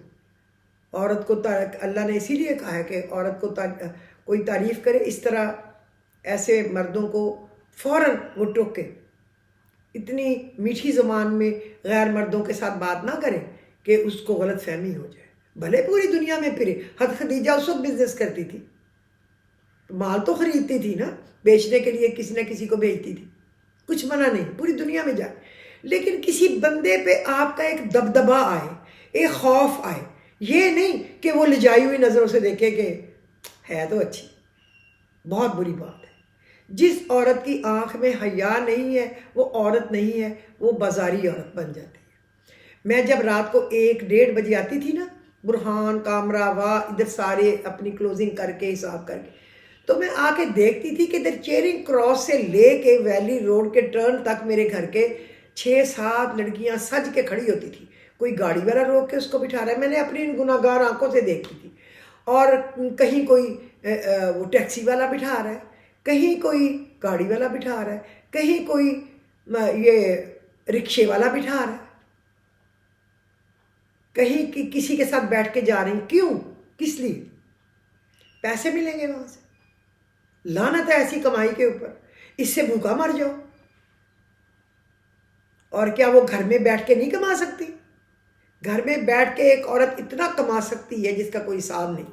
عورت کو اللہ نے اسی لیے کہا ہے کہ عورت کو کوئی تعریف کرے، اس طرح ایسے مردوں کو فوراً وہ ٹوکے، اتنی میٹھی زبان میں غیر مردوں کے ساتھ بات نہ کرے کہ اس کو غلط فہمی ہو جائے۔ بھلے پوری دنیا میں پھرے، حضرت خدیجہ اس وقت بزنس کرتی تھی، مال تو خریدتی تھی نا، بیچنے کے لیے کسی نہ کسی کو بھیجتی تھی، کچھ منع نہیں، پوری دنیا میں جائے، لیکن کسی بندے پہ آپ کا ایک دبدبا آئے، ایک خوف آئے، یہ نہیں کہ وہ لجائی ہوئی نظروں سے دیکھے کہ ہے تو اچھی، بہت بری بات ہے۔ جس عورت کی آنکھ میں حیا نہیں ہے وہ عورت نہیں ہے، وہ بازاری عورت بن جاتی ہے۔ میں جب رات کو 1-1:30 بجے آتی تھی نا، برہان کامرہ واہ ادھر سارے اپنی کلوزنگ کر کے حساب کر کے، تو میں آ کے دیکھتی تھی کہ ادھر چیرنگ کراس سے لے کے ویلی روڈ کے ٹرن تک میرے گھر کے 6-7 لڑکیاں سج کے کھڑی ہوتی تھی، کوئی گاڑی والا روک کے اس کو بٹھا رہا ہے، میں نے اپنی گناہگار آنکھوں سے دیکھی تھی، اور کہیں کوئی وہ ٹیکسی والا بٹھا رہا ہے، کہیں کوئی گاڑی والا بٹھا رہا ہے، کہیں کوئی یہ رکشے والا بٹھا رہا ہے، کہیں کسی کے ساتھ بیٹھ کے جا رہی ہیں، کیوں؟ کس لیے؟ پیسے ملیں گے وہاں سے، لعنت ہے ایسی کمائی کے اوپر، اس سے بھوکا مر جاؤ۔ اور کیا وہ گھر میں بیٹھ کے نہیں کما سکتی؟ گھر میں بیٹھ کے ایک عورت اتنا کما سکتی ہے جس کا کوئی حساب نہیں،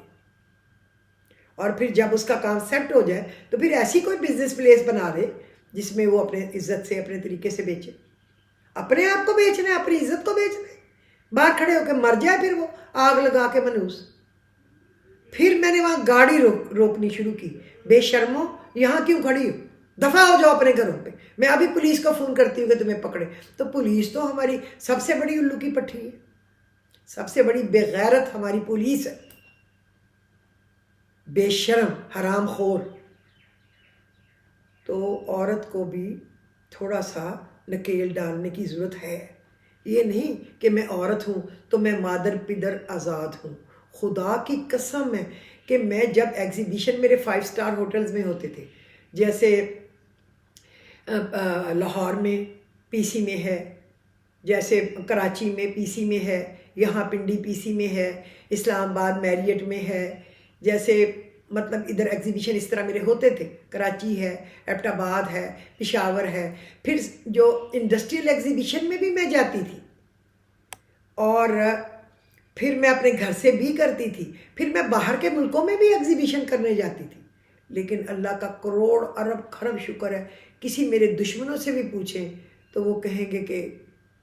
اور پھر جب اس کا کام سیٹ ہو جائے تو پھر ایسی کوئی بزنس پلیس بنا دے جس میں وہ اپنے عزت سے اپنے طریقے سے بیچے، اپنے آپ کو بیچنا ہے، اپنی عزت کو بیچنا ہے، باہر کھڑے ہو کے مر جائے پھر وہ آگ لگا کے منوس۔ پھر میں نے وہاں گاڑی روکنی شروع کی، بے شرمو یہاں کیوں کھڑی ہو، دفع ہو جاؤ اپنے گھروں پہ، میں ابھی پولیس کو فون کرتی ہوں کہ تمہیں پکڑے۔ تو پولیس تو ہماری سب سے بڑی الو کی پٹھی ہے، سب سے بڑی بے غیرت ہماری پولیس ہے، بے شرم حرام خور۔ تو عورت کو بھی تھوڑا سا نکیل ڈالنے کی ضرورت ہے، یہ نہیں کہ میں عورت ہوں تو میں مادر پدر آزاد ہوں۔ خدا کی قسم ہے کہ میں جب ایگزیبیشن میرے 5 اسٹار ہوٹلز میں ہوتے تھے، جیسے لاہور میں پی سی میں ہے، جیسے کراچی میں پی سی میں ہے، یہاں پنڈی پی سی میں ہے، اسلام آباد میریٹ میں ہے، جیسے مطلب ادھر ایگزیبیشن اس طرح میرے ہوتے تھے، کراچی ہے، ایبٹ آباد ہے، پشاور ہے، پھر جو انڈسٹریل ایگزیبیشن میں بھی میں جاتی تھی، اور پھر میں اپنے گھر سے بھی کرتی تھی، پھر میں باہر کے ملکوں میں بھی ایگزیبیشن کرنے جاتی تھی. لیکن اللہ کا کروڑ ارب خرب شکر ہے، کسی میرے دشمنوں سے بھی پوچھیں تو وہ کہیں گے کہ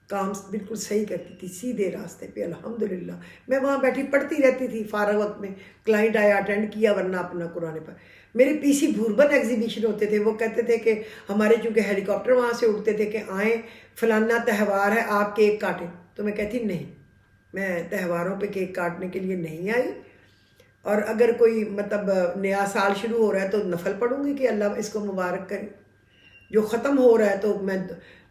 کام بالکل صحیح کرتی تھی، سیدھے راستے پہ. الحمدللہ میں وہاں بیٹھی پڑھتی رہتی تھی فارغ وقت میں، کلائنٹ آیا اٹینڈ کیا، ورنہ اپنا قرآن پر. میرے پی سی بھوربن ایگزیبیشن ہوتے تھے، وہ کہتے تھے کہ ہمارے چونکہ ہیلی کاپٹر وہاں سے اڑتے تھے کہ آئیں فلانا تہوار ہے آپ کیک کاٹیں. تو میں کہتی نہیں، میں تہواروں پہ کیک کاٹنے کے لیے نہیں آئی، اور اگر کوئی مطلب نیا سال شروع ہو رہا ہے تو نفل پڑھوں گی کہ اللہ اس کو مبارک کرے، جو ختم ہو رہا ہے تو میں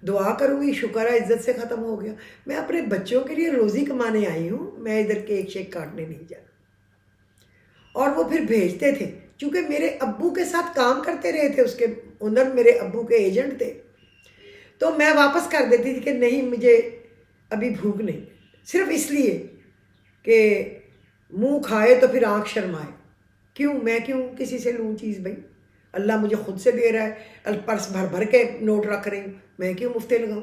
دعا کروں گی شکر ہے عزت سے ختم ہو گیا. میں اپنے بچوں کے لیے روزی کمانے آئی ہوں، میں ادھر کیک شیک کاٹنے نہیں جانا. اور وہ پھر بھیجتے تھے، چونکہ میرے ابو کے ساتھ کام کرتے رہے تھے، اس کے اونر میرے ابو کے ایجنٹ تھے، تو میں واپس کر دیتی تھی کہ نہیں مجھے ابھی بھوک نہیں، صرف اس لیے کہ منہ کھائے تو پھر آنکھ شرمائے. میں کیوں کسی سے لوں چیز؟ بھائی اللہ مجھے خود سے دے رہا ہے، پرس بھر بھر کے نوٹ رکھ رہی ہوں، میں کیوں مفتے لگاؤں؟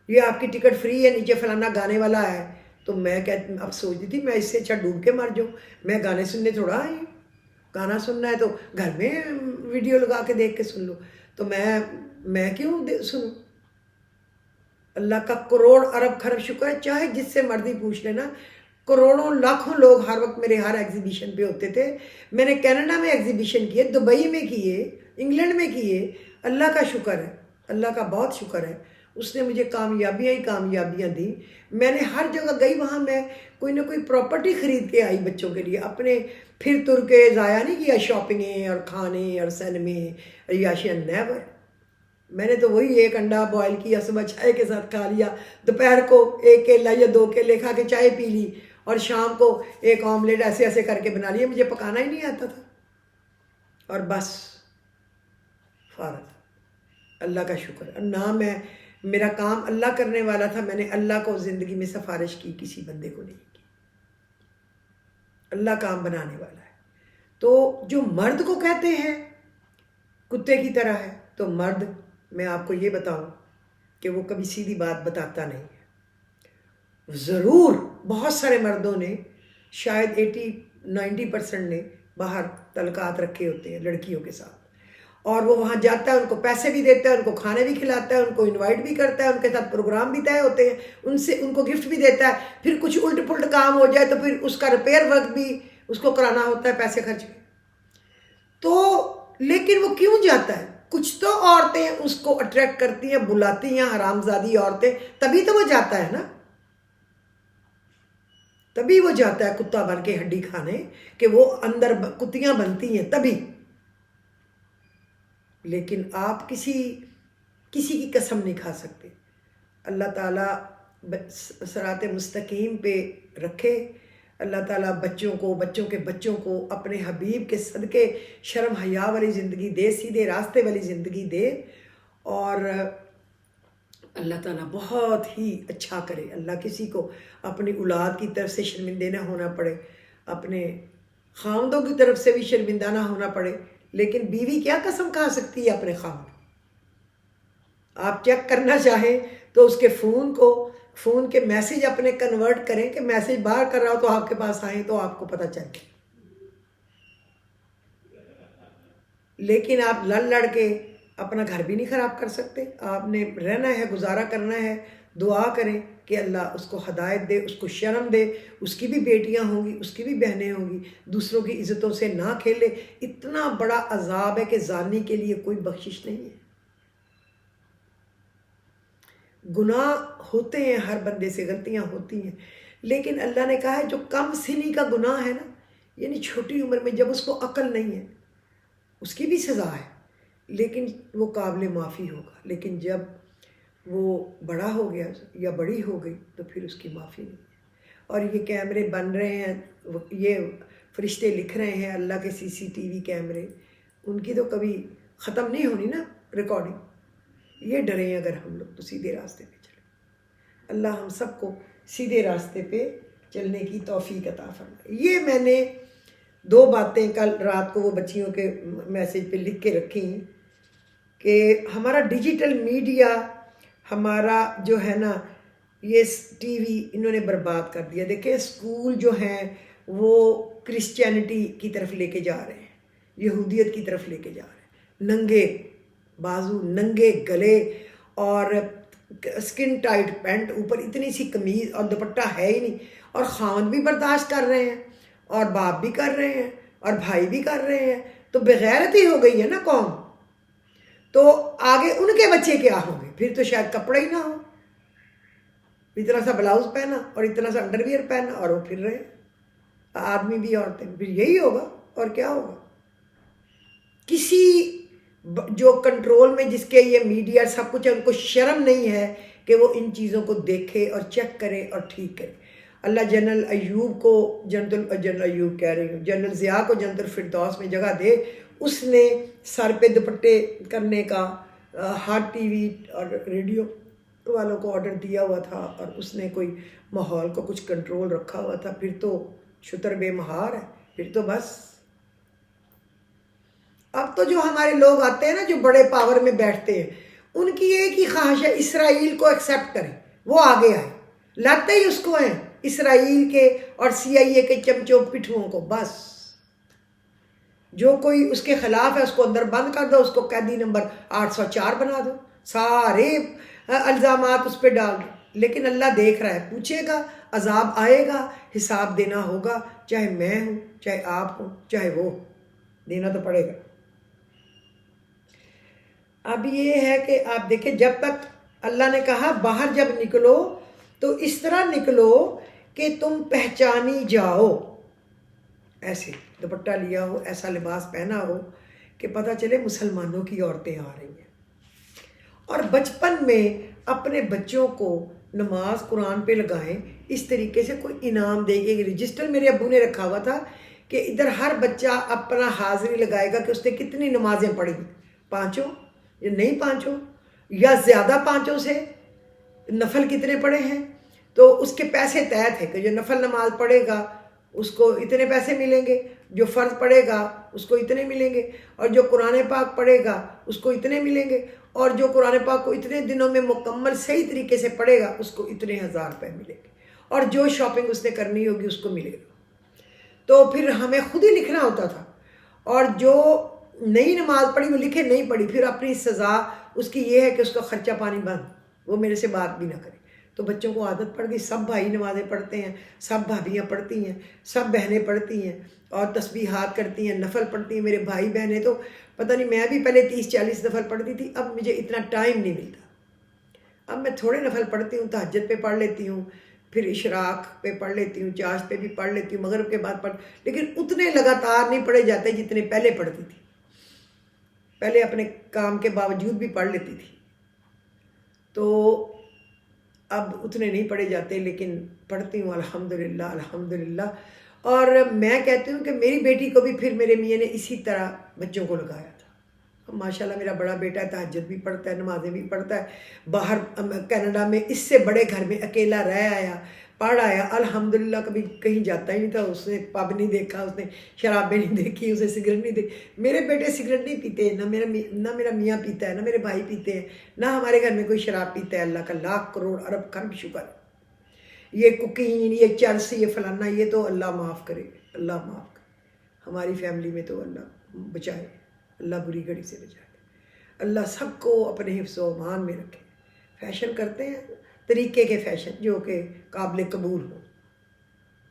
یہ آپ کی ٹکٹ فری ہے، نیچے فلانا گانے والا ہے. تو میں اب سوچتی تھی میں اس سے اچھا ڈوب کے مر جاؤں. میں گانے سننے تھوڑا آئی ہوں، گانا سننا ہے تو گھر میں ویڈیو لگا کے دیکھ کے سن لو. تو میں کیوں سنوں؟ اللہ کا کروڑ ارب خرب شکر ہے، چاہے جس سے مرضی پوچھ لینا، کروڑوں لاکھوں لوگ ہر وقت میرے ہر ایگزیبیشن پہ ہوتے تھے. میں نے کینیڈا میں ایگزیبیشن کیے، دبئی میں کیے، انگلینڈ میں کیے. اللہ کا شکر ہے، اللہ کا بہت شکر ہے، اس نے مجھے کامیابیاں ہی کامیابیاں دی. میں نے ہر جگہ گئی، وہاں میں کوئی نہ کوئی پراپرٹی خرید کے آئی بچوں کے لیے، اپنے پھر تر کے ضائع نہیں کیا شاپنگیں اور کھانے اور سینمے عیاشیاں. نیور. میں نے تو وہی ایک انڈا بوائل کیا، صبح چائے کے ساتھ کھا لیا، دوپہر کو ایک کیلا یا دو کیلے کھا کے چائے پی لی، اور شام کو ایک آملیٹ ایسے ایسے کر کے بنا لیا. مجھے پکانا ہی نہیں آتا تھا، اور بس فارغ. اللہ کا شکر ہے. نہ میرا کام اللہ کرنے والا تھا، میں نے اللہ کو زندگی میں سفارش کی، کسی بندے کو نہیں کی. اللہ کام بنانے والا ہے. تو جو مرد کو کہتے ہیں کتے کی طرح ہے، تو مرد میں آپ کو یہ بتاؤں کہ وہ کبھی سیدھی بات بتاتا نہیں ہے. ضرور بہت سارے مردوں نے، شاید 80-90% نے باہر تعلقات رکھے ہوتے ہیں لڑکیوں کے ساتھ، اور وہ وہاں جاتا ہے، ان کو پیسے بھی دیتا ہے، ان کو کھانے بھی کھلاتا ہے، ان کو انوائٹ بھی کرتا ہے، ان کے ساتھ پروگرام بھی طے ہوتے ہیں، ان کو گفٹ بھی دیتا ہے. پھر کچھ الٹ پلٹ کام ہو جائے تو پھر اس کا ریپیئر ورک بھی اس کو کرانا ہوتا ہے پیسے خرچ کے. تو لیکن وہ کیوں جاتا ہے؟ کچھ تو عورتیں اس کو اٹریکٹ کرتی ہیں، بلاتی ہیں حرامزادی عورتیں، تبھی تو وہ جاتا ہے نا، تبھی وہ جاتا ہے کتا بن کے ہڈی کھانے، کہ وہ اندر کتیاں بنتی ہیں تبھی. لیکن آپ کسی کی قسم نہیں کھا سکتے. اللہ تعالیٰ صراط مستقیم پہ رکھے. اللہ تعالیٰ بچوں کے بچوں کو اپنے حبیب کے صدقے شرم حیا والی زندگی دے، سیدھے راستے والی زندگی دے، اور اللہ تعالیٰ بہت ہی اچھا کرے. اللہ کسی کو اپنی اولاد کی طرف سے شرمندہ نہ ہونا پڑے، اپنے خاوندوں کی طرف سے بھی شرمندہ نہ ہونا پڑے. لیکن بیوی کیا قسم کھا سکتی ہے اپنے خاوند؟ آپ چیک کرنا چاہیں تو اس کے فون کے میسج اپنے کنورٹ کریں کہ میسج باہر کر رہا ہو تو آپ کے پاس آئیں تو آپ کو پتہ چلے. لیکن آپ لڑ کے اپنا گھر بھی نہیں خراب کر سکتے. آپ نے رہنا ہے، گزارا کرنا ہے. دعا کریں کہ اللہ اس کو ہدایت دے، اس کو شرم دے. اس کی بھی بیٹیاں ہوں گی، اس کی بھی بہنیں ہوں گی. دوسروں کی عزتوں سے نہ کھیلے. اتنا بڑا عذاب ہے کہ زانی کے لیے کوئی بخشش نہیں ہے. گناہ ہوتے ہیں، ہر بندے سے غلطیاں ہوتی ہیں، لیکن اللہ نے کہا ہے جو کم سنی کا گناہ ہے نا، یعنی چھوٹی عمر میں جب اس کو عقل نہیں ہے، اس کی بھی سزا ہے، لیکن وہ قابل معافی ہوگا. لیکن جب وہ بڑا ہو گیا یا بڑی ہو گئی تو پھر اس کی معافی نہیں ہے. اور یہ کیمرے بن رہے ہیں، یہ فرشتے لکھ رہے ہیں، اللہ کے CCTV کیمرے، ان کی تو کبھی ختم نہیں ہونی نا ریکارڈنگ. یہ ڈریں اگر ہم لوگ تو سیدھے راستے پہ چلیں. اللہ ہم سب کو سیدھے راستے پہ چلنے کی توفیق عطا فرمائے. یہ میں نے 2 باتیں کل رات کو وہ بچیوں کے میسج پہ لکھ کے رکھی ہیں کہ ہمارا ڈیجیٹل میڈیا، ہمارا جو ہے نا یہ ٹی وی انہوں نے برباد کر دیا. دیکھیں اسکول جو ہیں وہ کرسچینٹی کی طرف لے کے جا رہے ہیں، یہودیت کی طرف لے کے جا رہے ہیں. ننگے بازو، ننگے گلے اور اسکن ٹائٹ پینٹ، اوپر اتنی سی قمیض اور دوپٹہ ہے ہی نہیں. اور خاوند بھی برداشت کر رہے ہیں اور باپ بھی کر رہے ہیں اور بھائی بھی کر رہے ہیں. تو بغیرتی ہو گئی ہے نا قوم. تو آگے ان کے بچے کیا ہوں گے؟ پھر تو شاید کپڑا ہی نہ ہو. اتنا سا بلاؤز پہنا اور اتنا سا انڈر ویئر پہنا اور وہ پھر رہے آدمی بھی عورتیں بھی. پھر یہی ہوگا اور کیا ہوگا. کسی جو کنٹرول میں جس کے یہ میڈیا سب کچھ ہے، ان کو شرم نہیں ہے کہ وہ ان چیزوں کو دیکھے اور چیک کرے اور ٹھیک کرے. اللہ جنرل ایوب کو جنرل ایوب کہہ رہی ہوں، جنرل ضیاء کو جنت الفردوس میں جگہ دے. اس نے سر پہ دوپٹے کرنے کا ہر ٹی وی اور ریڈیو والوں کو آرڈر دیا ہوا تھا، اور اس نے کوئی ماحول کو کچھ کنٹرول رکھا ہوا تھا. پھر تو شتر بے مہار ہے. پھر تو بس اب تو جو ہمارے لوگ آتے ہیں نا جو بڑے پاور میں بیٹھتے ہیں، ان کی ایک ہی خواہش ہے اسرائیل کو ایکسیپٹ کریں، وہ آگے آئے. لاتے ہی اس کو ہیں اسرائیل کے اور CIA کے چمچوں پٹھوؤں کو. بس جو کوئی اس کے خلاف ہے اس کو اندر بند کر دو، اس کو قیدی نمبر 804 بنا دو، سارے الزامات اس پہ ڈال دو. لیکن اللہ دیکھ رہا ہے، پوچھے گا، عذاب آئے گا، حساب دینا ہوگا. چاہے میں ہوں، چاہے آپ ہوں، چاہے وہ، دینا تو پڑے گا. اب یہ ہے کہ آپ دیکھیں، جب تک اللہ نے کہا باہر جب نکلو تو اس طرح نکلو کہ تم پہچانی جاؤ. ایسے دوپٹہ لیا ہو، ایسا لباس پہنا ہو کہ پتہ چلے مسلمانوں کی عورتیں آ رہی ہیں. اور بچپن میں اپنے بچوں کو نماز قرآن پہ لگائیں. اس طریقے سے کوئی انعام دے گی. رجسٹر میرے ابو نے رکھا ہوا تھا کہ ادھر ہر بچہ اپنا حاضری لگائے گا کہ اس نے کتنی نمازیں پڑھی، 5 یا نہیں 5 یا زیادہ 5 سے نفل کتنے پڑھے ہیں. تو اس کے پیسے طے تھے کہ جو نفل نماز پڑھے گا اس کو اتنے پیسے ملیں گے، جو فرض پڑھے گا اس کو اتنے ملیں گے، اور جو قرآن پاک پڑھے گا اس کو اتنے ملیں گے، اور جو قرآن پاک کو اتنے دنوں میں مکمل صحیح طریقے سے پڑھے گا اس کو اتنے 1000 روپے ملیں گے، اور جو شاپنگ اس نے کرنی ہوگی اس کو ملے گا. تو پھر ہمیں خود ہی لکھنا ہوتا تھا. اور جو نئی نماز پڑھی وہ لکھے، نہیں پڑھی پھر اپنی سزا اس کی یہ ہے کہ اس کا خرچہ پانی بند، وہ میرے سے بات بھی نہ کرے. تو بچوں کو عادت پڑ گئی. سب بھائی نمازیں پڑھتے ہیں، سب بھابیاں پڑھتی ہیں، سب بہنیں پڑھتی ہیں اور تسبیحات کرتی ہیں، نفل پڑھتی ہیں. میرے بھائی بہنیں تو پتہ نہیں، میں بھی پہلے 30-40 نفل پڑھتی تھی، اب مجھے اتنا ٹائم نہیں ملتا. اب میں تھوڑے نفل پڑھتی ہوں، تہجد پہ پڑھ لیتی ہوں، پھر اشراق پہ پڑھ لیتی ہوں، چاشت پہ بھی پڑھ لیتی ہوں، مغرب کے بعد لیکن اتنے لگاتار نہیں پڑھے جاتے جتنے پہلے پڑھتی تھی. پہلے اپنے کام کے باوجود بھی پڑھ لیتی تھی، تو اب اتنے نہیں پڑھے جاتے، لیکن پڑھتی ہوں الحمدللہ الحمدللہ. اور میں کہتی ہوں کہ میری بیٹی کو بھی پھر میرے میاں نے اسی طرح بچوں کو لگایا تھا. ماشاءاللہ میرا بڑا بیٹا ہے، تہجد بھی پڑھتا ہے، نمازیں بھی پڑھتا ہے. باہر کینیڈا میں اس سے بڑے گھر میں اکیلا رہ آیا، پڑھ آیا الحمدللہ. کبھی کہیں جاتا ہی نہیں تھا، اس نے پب نہیں دیکھا، اس نے شرابیں نہیں دیکھی، اسے سگریٹ نہیں دیکھی. میرے بیٹے سگریٹ نہیں پیتے، نہ میرا میاں پیتا ہے، نہ میرے بھائی پیتے ہیں، نہ ہمارے گھر میں کوئی شراب پیتا ہے. اللہ کا لاکھ کروڑ ارب خرب شکر. یہ کوکین، یہ چرس، یہ فلانا، یہ تو اللہ معاف کرے، اللہ معاف کرے. ہماری فیملی میں تو اللہ بچائے، اللہ بری گھڑی سے بچائے. اللہ سب کو اپنے حفظ و امان میں رکھے. فیشن کرتے ہیں طریقے کے فیشن جو کہ قابل قبول ہو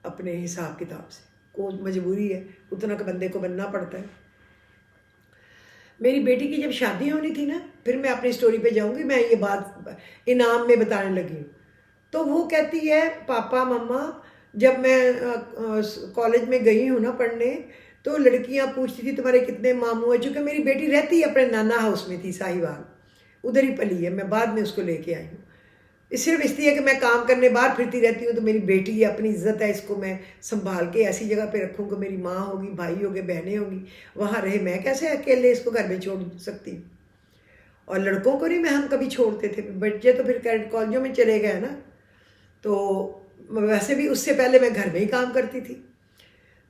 اپنے حساب کتاب سے. کوئی مجبوری ہے، اتنا کہ بندے کو بننا پڑتا ہے. میری بیٹی کی جب شادی ہونی تھی نا، پھر میں اپنی سٹوری پہ جاؤں گی، میں یہ بات انعام میں بتانے لگی ہوں. تو وہ کہتی ہے پاپا مما، جب میں کالج میں گئی ہوں نا پڑھنے، تو لڑکیاں پوچھتی تھی تمہارے کتنے ماموں ہیں. چونکہ میری بیٹی رہتی اپنے نانا ہاؤس میں تھی، ساہیوال، ادھر ہی پلی ہے. میں بعد میں اس کو لے کے آئی ہوں. صرف اس لیے کہ میں کام کرنے باہر پھرتی رہتی ہوں، تو میری بیٹی ہے، اپنی عزت ہے، اس کو میں سنبھال کے ایسی جگہ پہ رکھوں کہ میری ماں ہوگی، بھائی ہوگے، بہنیں ہوں گی، وہاں رہے. میں کیسے اکیلے اس کو گھر میں چھوڑ سکتی ہوں؟ اور لڑکوں کو نہیں میں ہم کبھی چھوڑتے تھے. بچے تو پھر کیڈٹ کالجوں میں چلے گئے نا. تو ویسے بھی اس سے پہلے میں گھر میں ہی کام کرتی تھی.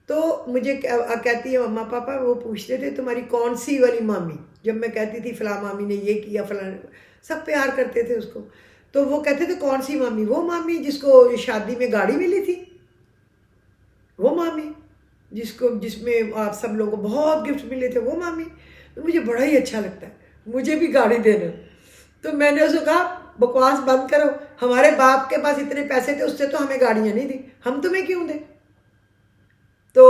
تو مجھے کہتی ہے مما پاپا وہ پوچھتے تھے تمہاری کون سی والی مامی، جب میں کہتی تھی فلاں مامی نے یہ کیا فلاں، سب پیار کرتے تھے اس کو، تو وہ کہتے تھے کون سی مامی؟ وہ مامی جس کو شادی میں گاڑی ملی تھی، وہ مامی جس میں آپ سب لوگوں کو بہت گفٹ ملے تھے، وہ مامی۔ تو مجھے بڑا ہی اچھا لگتا ہے، مجھے بھی گاڑی دینا۔ تو میں نے اس کو کہا بکواس بند کرو، ہمارے باپ کے پاس اتنے پیسے تھے، اس سے تو ہمیں گاڑیاں نہیں دی، ہم تمہیں کیوں دیں؟ تو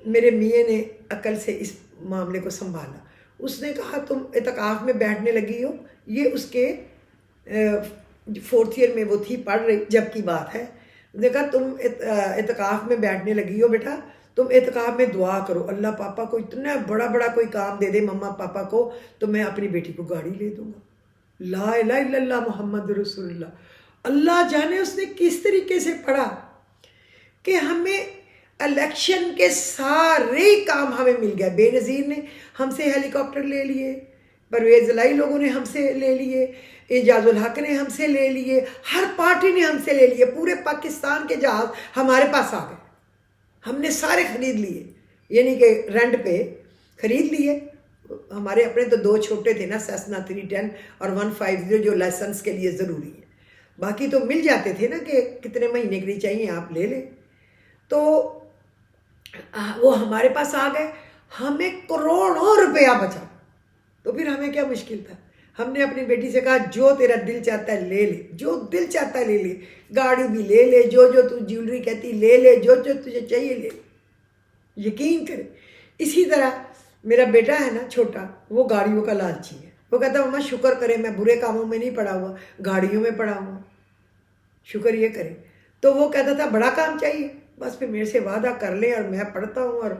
میرے میاں نے عقل سے اس معاملے کو سنبھالا، اس نے کہا تم اعتکاف میں بیٹھنے لگی ہو، یہ اس کے 4th ایئر میں وہ تھی پڑھ رہی جب کی بات ہے، دیکھا تم اعتکاف میں بیٹھنے لگی ہو بیٹا، تم اعتکاف میں دعا کرو اللہ پاپا کو اتنا بڑا بڑا کوئی کام دے دے مما پاپا کو تو میں اپنی بیٹی کو گاڑی لے دوں گا۔ لا الہ الا اللہ محمد رسول اللہ۔ اللہ جانے اس نے کس طریقے سے پڑھا کہ ہمیں الیکشن کے سارے کام ہمیں مل گیا۔ بے نظیر نے ہم سے ہیلی کاپٹر لے لیے، پرویز الہی لوگوں نے ہم سے لے لیے، اعجاز الحق نے ہم سے لے لیے، ہر پارٹی نے ہم سے لے لیے، پورے پاکستان کے جہاز ہمارے پاس آ گئے، ہم نے سارے خرید لیے، یعنی کہ رینٹ پہ خرید لیے۔ ہمارے اپنے تو 2 چھوٹے تھے نا، سیسنا 310 اور 150 جو لائسنس کے لیے ضروری ہے، باقی تو مل جاتے تھے نا کہ کتنے مہینے کے لیے چاہیے آپ لے لیں۔ تو وہ ہمارے پاس آ گئے، ہمیں کروڑوں روپیہ بچا، تو پھر ہمیں کیا مشکل تھا؟ ہم نے اپنی بیٹی سے کہا جو تیرا دل چاہتا ہے لے لے، جو دل چاہتا ہے لے لے، گاڑی بھی لے لے، جو تو جیولری کہتی لے لے، جو تجھے چاہیے لے لے، یقین کرے۔ اسی طرح میرا بیٹا ہے نا چھوٹا، وہ گاڑیوں کا لالچی ہے، وہ کہتا مما شکر کرے میں برے کاموں میں نہیں پڑا ہوا، گاڑیوں میں پڑا ہوا، شکر یہ کرے۔ تو وہ کہتا تھا بڑا کام چاہیے، بس پھر میرے سے وعدہ کر لے اور میں پڑھتا ہوں اور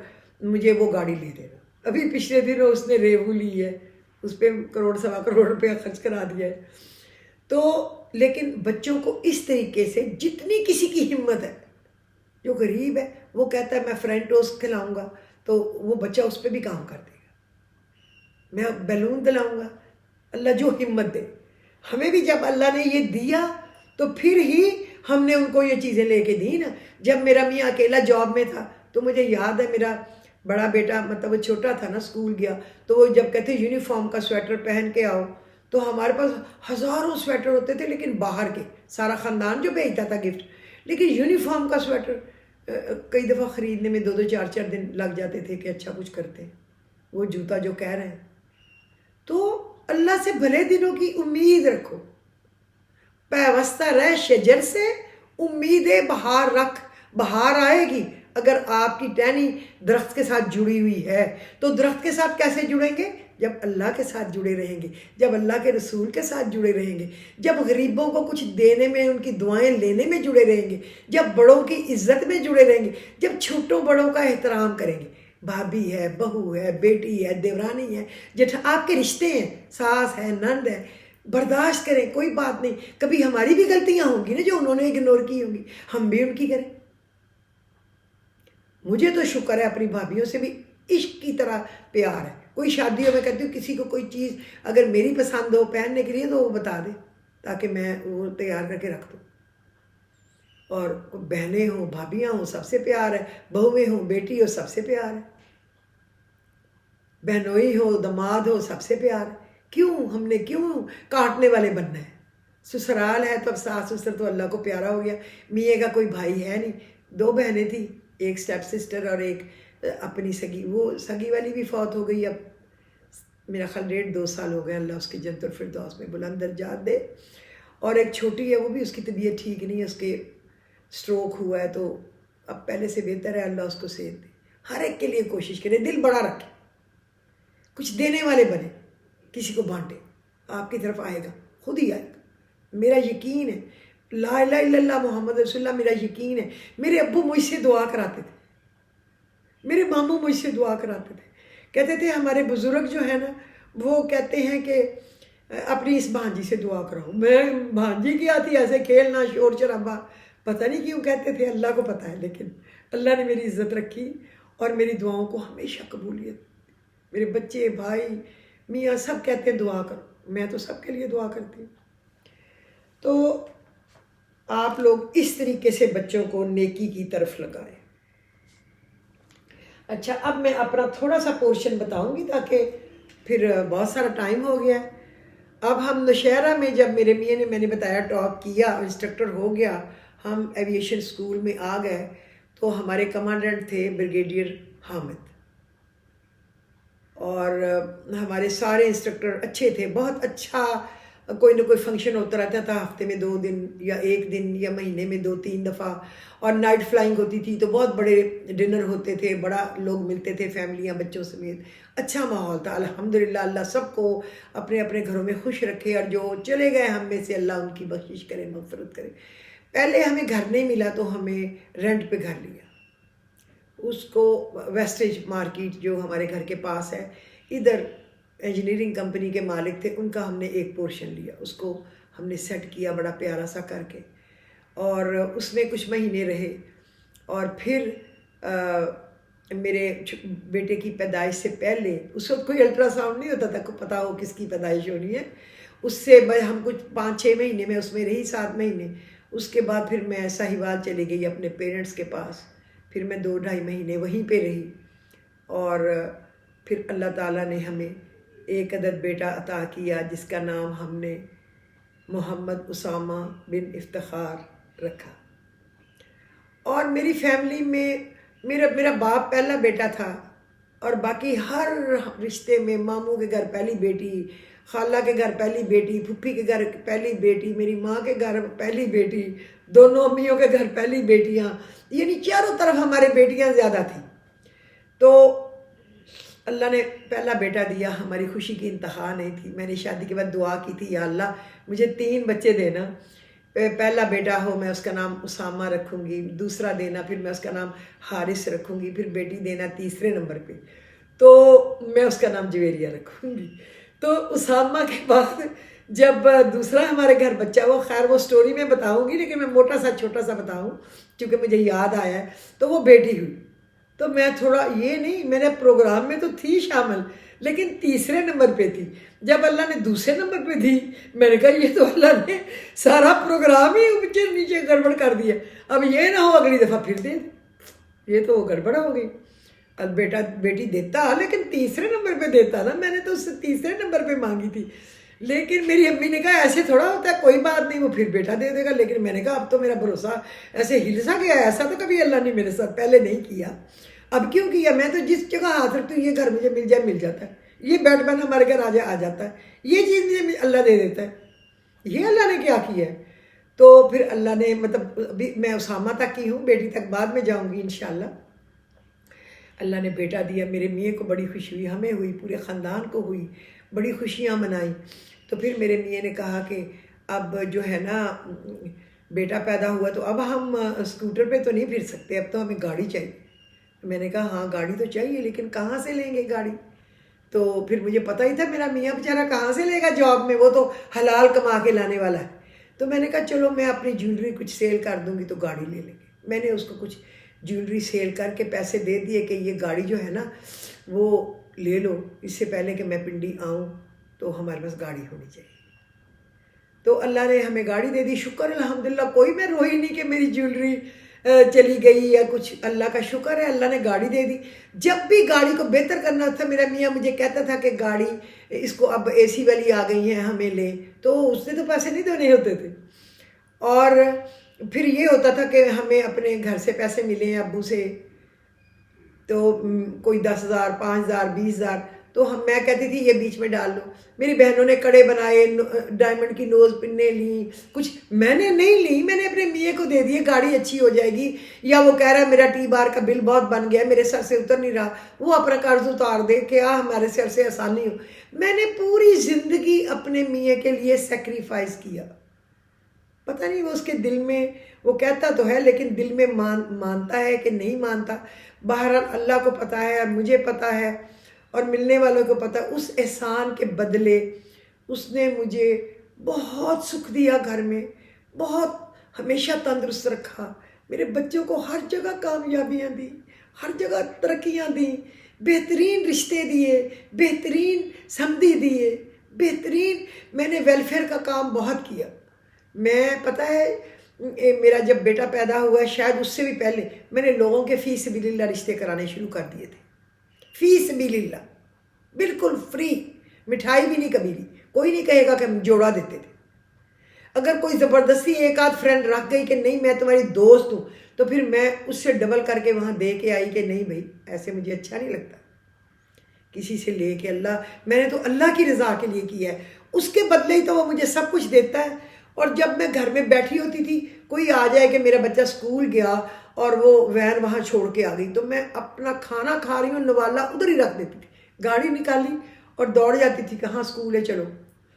مجھے وہ گاڑی لے دینا۔ ابھی پچھلے دنوں اس نے ریوو لی ہے، اس پہ 1 کروڑ 1.25 کروڑ روپیہ خرچ کرا دیا ہے۔ تو لیکن بچوں کو اس طریقے سے جتنی کسی کی ہمت ہے، جو غریب ہے وہ کہتا ہے میں فرینچ ٹوسٹ کھلاؤں گا، تو وہ بچہ اس پہ بھی کام کر دے گا، میں بیلون دلاؤں گا، اللہ جو ہمت دے۔ ہمیں بھی جب اللہ نے یہ دیا تو پھر ہی ہم نے ان کو یہ چیزیں لے کے دی نا۔ جب میرا میاں اکیلا جاب میں تھا تو مجھے یاد ہے میرا بڑا بیٹا مطلب وہ چھوٹا تھا نا، اسکول گیا تو وہ جب کہتے یونیفارم کا سویٹر پہن کے آؤ، تو ہمارے پاس ہزاروں سویٹر ہوتے تھے لیکن باہر کے، سارا خاندان جو بھیجتا تھا گفٹ، لیکن یونیفارم کا سویٹر کئی دفعہ خریدنے میں 2 4 دن لگ جاتے تھے کہ اچھا کچھ کرتے ہیں، وہ جوتا جو کہہ رہے ہیں۔ تو اللہ سے بھلے دنوں کی امید رکھو، پیوستہ رہ شجر سے امید بہار رکھ، بہار آئے گی۔ اگر آپ کی ٹہنی درخت کے ساتھ جڑی ہوئی ہے تو درخت کے ساتھ کیسے جڑیں گے؟ جب اللہ کے ساتھ جڑے رہیں گے، جب اللہ کے رسول کے ساتھ جڑے رہیں گے، جب غریبوں کو کچھ دینے میں، ان کی دعائیں لینے میں جڑے رہیں گے، جب بڑوں کی عزت میں جڑے رہیں گے، جب چھوٹوں بڑوں کا احترام کریں گے۔ بھابھی ہے، بہو ہے، بیٹی ہے، دیورانی ہے، آپ کے رشتے ہیں، ساس ہے، نند ہے، برداشت کریں، کوئی بات نہیں۔ کبھی ہماری بھی غلطیاں ہوں گی نا جو انہوں نے اگنور کی ہوں گی، ہم بھی ان کی کریں۔ مجھے تو شکر ہے اپنی بھابھیوں سے بھی عشق کی طرح پیار ہے۔ کوئی شادیوں میں کہتی ہوں کسی کو کوئی چیز اگر میری پسند ہو پہننے کے لیے تو وہ بتا دے تاکہ میں وہ تیار کر کے رکھ دوں۔ اور بہنیں ہوں، بھابھیاں ہوں، سب سے پیار ہے، بہویں ہوں، بیٹی ہو، سب سے پیار ہے، بہنوئی ہو، دماد ہو، سب سے پیار ہے۔ کیوں ہم نے کیوں کاٹنے والے بننا ہے؟ سسرال ہے تو اب ساس سسر تو اللہ کو پیارا ہو گیا۔ میاں کا کوئی بھائی ہے نہیں، 2 بہنیں تھیں، ایک سٹیپ سسٹر اور ایک اپنی سگی، وہ سگی والی بھی فوت ہو گئی، اب میرا خیال 1.5-2 سال ہو گئے، اللہ اس کی جنت الفردوس میں بلند درجات دے۔ اور ایک چھوٹی ہے، وہ بھی اس کی طبیعت ٹھیک نہیں ہے، اس کے سٹروک ہوا ہے، تو اب پہلے سے بہتر ہے، اللہ اس کو صحت دے۔ ہر ایک کے لیے کوشش کرے، دل بڑا رکھے، کچھ دینے والے بنے، کسی کو بانٹے، آپ کی طرف آئے گا، خود ہی آئے گا، میرا یقین ہے۔ لا الہ الا اللہ محمد رسول اللہ، میرا یقین ہے۔ میرے ابو مجھ سے دعا کراتے تھے، میرے ماموں مجھ سے دعا کراتے تھے، کہتے تھے ہمارے بزرگ جو ہیں نا وہ کہتے ہیں کہ اپنی اس بھانجی سے دعا کراؤ۔ میں بھانجی کی آتی ایسے کھیلنا، شور شرابہ، پتہ نہیں کیوں کہتے تھے، اللہ کو پتہ ہے، لیکن اللہ نے میری عزت رکھی اور میری دعاؤں کو ہمیشہ قبولیت۔ میرے بچے، بھائی، میاں سب کہتے ہیں دعا کرو، میں تو سب کے لیے دعا کرتی ہوں۔ تو آپ لوگ اس طریقے سے بچوں کو نیکی کی طرف لگائیں۔ اچھا اب میں اپنا تھوڑا سا پورشن بتاؤں گی تاکہ پھر بہت سارا ٹائم ہو گیا ہے. اب ہم نوشہرہ میں جب میرے میاں نے میں نے بتایا ٹاپ کیا انسٹرکٹر ہو گیا, ہم ایویشن اسکول میں آ گئے تو ہمارے کمانڈنٹ تھے بریگیڈیئر حامد, اور ہمارے سارے انسٹرکٹر اچھے تھے, بہت اچھا. کوئی نہ کوئی فنکشن ہوتا رہتا تھا ہفتے میں 2 دن یا 1 دن یا مہینے میں 2-3 دفعہ, اور نائٹ فلائنگ ہوتی تھی تو بہت بڑے ڈنر ہوتے تھے, بڑا لوگ ملتے تھے فیملیاں بچوں سمیت. اچھا ماحول تھا الحمدللہ. اللہ سب کو اپنے اپنے گھروں میں خوش رکھے, اور جو چلے گئے ہم میں سے اللہ ان کی بخشش کرے, مغفرت کرے. پہلے ہمیں گھر نہیں ملا تو ہمیں رینٹ پہ گھر لیا, اس کو ویسٹیج مارکیٹ جو ہمارے گھر کے پاس ہے, ادھر انجینئرنگ کمپنی کے مالک تھے, ان کا ہم نے ایک پورشن لیا, اس کو ہم نے سیٹ کیا بڑا پیارا سا کر کے, اور اس میں کچھ مہینے رہے. اور پھر میرے بیٹے کی پیدائش سے پہلے, اس وقت کوئی الٹرا ساؤنڈ نہیں ہوتا تھا, پتہ ہو کس کی پیدائش ہونی ہے. اس سے ہم کچھ 5-6 مہینے میں اس میں رہی, 7 مہینے. اس کے بعد پھر میں ساہیوال چلی گئی اپنے پیرنٹس کے پاس, پھر میں 2-2.5 مہینے وہیں پہ رہی. اور پھر اللہ تعالیٰ نے ہمیں ایک عدد بیٹا عطا کیا جس کا نام ہم نے محمد اسامہ بن افتخار رکھا. اور میری فیملی میں میرا باپ پہلا بیٹا تھا, اور باقی ہر رشتے میں ماموں کے گھر پہلی بیٹی, خالہ کے گھر پہلی بیٹی, پھپھی کے گھر پہلی بیٹی, میری ماں کے گھر پہلی بیٹی, دونوں امیوں کے گھر پہلی بیٹیاں, یعنی چاروں طرف ہمارے بیٹیاں زیادہ تھیں. تو اللہ نے پہلا بیٹا دیا, ہماری خوشی کی انتہا نہیں تھی. میں نے شادی کے بعد دعا کی تھی, یا اللہ مجھے 3 بچے دینا, پہلا بیٹا ہو میں اس کا نام اسامہ رکھوں گی, دوسرا دینا پھر میں اس کا نام حارث رکھوں گی, پھر بیٹی دینا تیسرے نمبر پہ تو میں اس کا نام جویریہ رکھوں گی. تو اسامہ کے بعد جب دوسرا ہمارے گھر بچہ ہوا, خیر وہ سٹوری میں بتاؤں گی لیکن میں موٹا سا چھوٹا سا بتاؤں کیونکہ مجھے یاد آیا ہے, تو وہ بیٹی ہوئی. تو میں تھوڑا یہ نہیں, میرے پروگرام میں تو تھی شامل لیکن تیسرے نمبر پہ تھی. جب اللہ نے دوسرے نمبر پہ دی, میں نے کہا یہ تو اللہ نے سارا پروگرام ہی اوپر نیچے گڑبڑ کر دیا, اب یہ نہ ہو اگلی دفعہ پھر دے, یہ تو وہ گڑبڑ ہو گئی. اب بیٹی دیتا لیکن تیسرے نمبر پہ دیتا نا, میں نے تو اس سے تیسرے نمبر پہ مانگی تھی. لیکن میری امی نے کہا ایسے تھوڑا ہوتا ہے, کوئی بات نہیں, وہ پھر بیٹا دے دے گا. لیکن میں نے کہا اب تو میرا بھروسہ ایسے ہل سا گیا, ایسا تو کبھی اللہ نے میرے ساتھ پہلے نہیں کیا. اب کیوں کیا, میں تو جس جگہ ہاتھ رکھتی ہوں یہ گھر مجھے مل جاتا ہے, یہ بیٹ مین ہمارے گھر آ جاتا ہے, یہ چیز مجھے اللہ دے دیتا ہے. یہ اللہ نے کیا کیا ہے. تو پھر اللہ نے مطلب ابھی میں اسامہ تک کی ہوں, بیٹی تک بعد میں جاؤں گی انشاءاللہ. اللہ نے بیٹا دیا, میرے میاں کو بڑی خوشی ہوئی, ہمیں ہوئی, پورے خاندان کو ہوئی, بڑی خوشیاں منائیں. تو پھر میرے میاں نے کہا کہ اب جو ہے نا بیٹا پیدا ہوا تو اب ہم اسکوٹر پہ تو نہیں پھر سکتے, اب تو ہمیں گاڑی چاہیے. میں نے کہا ہاں گاڑی تو چاہیے لیکن کہاں سے لیں گے گاڑی. تو پھر مجھے پتہ ہی تھا میرا میاں بیچارہ کہاں سے لے گا جاب میں, وہ تو حلال کما کے لانے والا ہے. تو میں نے کہا چلو میں اپنی جیولری کچھ سیل کر دوں گی تو گاڑی لے لیں گے. میں نے اس کو کچھ جیولری سیل کر کے پیسے دے دیے کہ یہ گاڑی جو ہے نا وہ لے لو, اس سے پہلے کہ میں پنڈی آؤں تو ہمارے پاس گاڑی ہونی چاہیے. تو اللہ نے ہمیں گاڑی دے دی, شکر الحمدللہ. کوئی میں روئی نہیں کہ میری جیولری چلی گئی یا کچھ, اللہ کا شکر ہے اللہ نے گاڑی دے دی. جب بھی گاڑی کو بہتر کرنا تھا میرا میاں مجھے کہتا تھا کہ گاڑی اس کو اب اے سی والی آ گئی ہیں ہمیں لیں, تو اس سے تو پیسے نہیں دینے ہوتے تھے. اور پھر یہ ہوتا تھا کہ ہمیں اپنے گھر سے پیسے ملے ابو سے, تو کوئی 10,000 5,000 20,000, تو میں کہتی تھی یہ بیچ میں ڈال لو. میری بہنوں نے کڑے بنائے, ڈائمنڈ کی نوز پنیں لیں, کچھ میں نے نہیں لی, میں نے اپنے میاں کو دے دیے, گاڑی اچھی ہو جائے گی. یا وہ کہہ رہا ہے میرا ٹی بار کا بل بہت بن گیا, میرے سر سے اتر نہیں رہا, وہ اپنا قرض اتار دے کہ ہمارے سر سے آسانی ہو. میں نے پوری زندگی اپنے میاں کے لیے سیکریفائز کیا. پتہ نہیں وہ اس کے دل میں, وہ کہتا تو ہے لیکن دل میں مانتا ہے کہ نہیں مانتا. بہرحال اللہ کو پتہ ہے اور مجھے پتہ ہے اور ملنے والوں کو پتہ. اس احسان کے بدلے اس نے مجھے بہت سکھ دیا گھر میں, بہت ہمیشہ تندرست رکھا, میرے بچوں کو ہر جگہ کامیابیاں دی, ہر جگہ ترقیاں دیں, بہترین رشتے دیے, بہترین سمدھی دیے, بہترین. میں نے ویلفیئر کا کام بہت کیا. میں پتہ ہے میرا جب بیٹا پیدا ہوا شاید اس سے بھی پہلے میں نے لوگوں کے فی سبیل اللہ رشتے کرانے شروع کر دیے تھے، فی سبیل اللہ، بالکل فری، مٹھائی بھی نہیں کبھی بھی، کوئی نہیں کہے گا کہ ہم جوڑا دیتے تھے۔ اگر کوئی زبردستی ایک آدھ فرینڈ رکھ گئی کہ نہیں میں تمہاری دوست ہوں، تو پھر میں اس سے ڈبل کر کے وہاں دے کے آئی کہ نہیں بھائی ایسے مجھے اچھا نہیں لگتا کسی سے لے کے، میں نے تو اللہ کی رضا کے لیے کیا ہے، اس کے بدلے ہی تو وہ مجھے سب کچھ دیتا ہے۔ اور جب میں گھر میں بیٹھی ہوتی تھی، کوئی آ جائے کہ میرا بچہ اسکول گیا اور وہ وین وہاں چھوڑ کے آ گئی، تو میں اپنا کھانا کھا رہی ہوں نوالا ادھر ہی رکھ دیتی تھی، گاڑی نکالی اور دوڑ جاتی تھی کہاں اسکول ہے چلو۔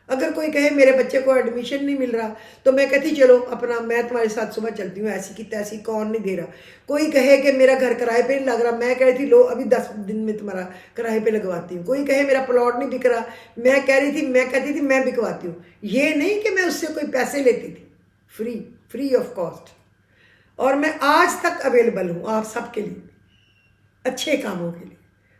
اگر کوئی کہے میرے بچے کو ایڈمیشن نہیں مل رہا تو میں کہتی چلو اپنا میں تمہارے ساتھ صبح چلتی ہوں، ایسی کی تیسی کون نہیں دے رہا۔ کوئی کہے کہ میرا گھر کرائے پہ نہیں لگ رہا، میں کہہ رہی تھی لو ابھی 10 دن میں تمہارا کرائے پہ لگواتی ہوں۔ کوئی کہے میرا پلاٹ نہیں بک رہا، میں کہتی تھی میں بکواتی ہوں۔ یہ نہیں کہ میں اس سے کوئی پیسے لیتی تھی، فری آف کاسٹ۔ اور میں آج تک اویلیبل ہوں آپ سب کے لیے، اچھے کاموں کے لیے۔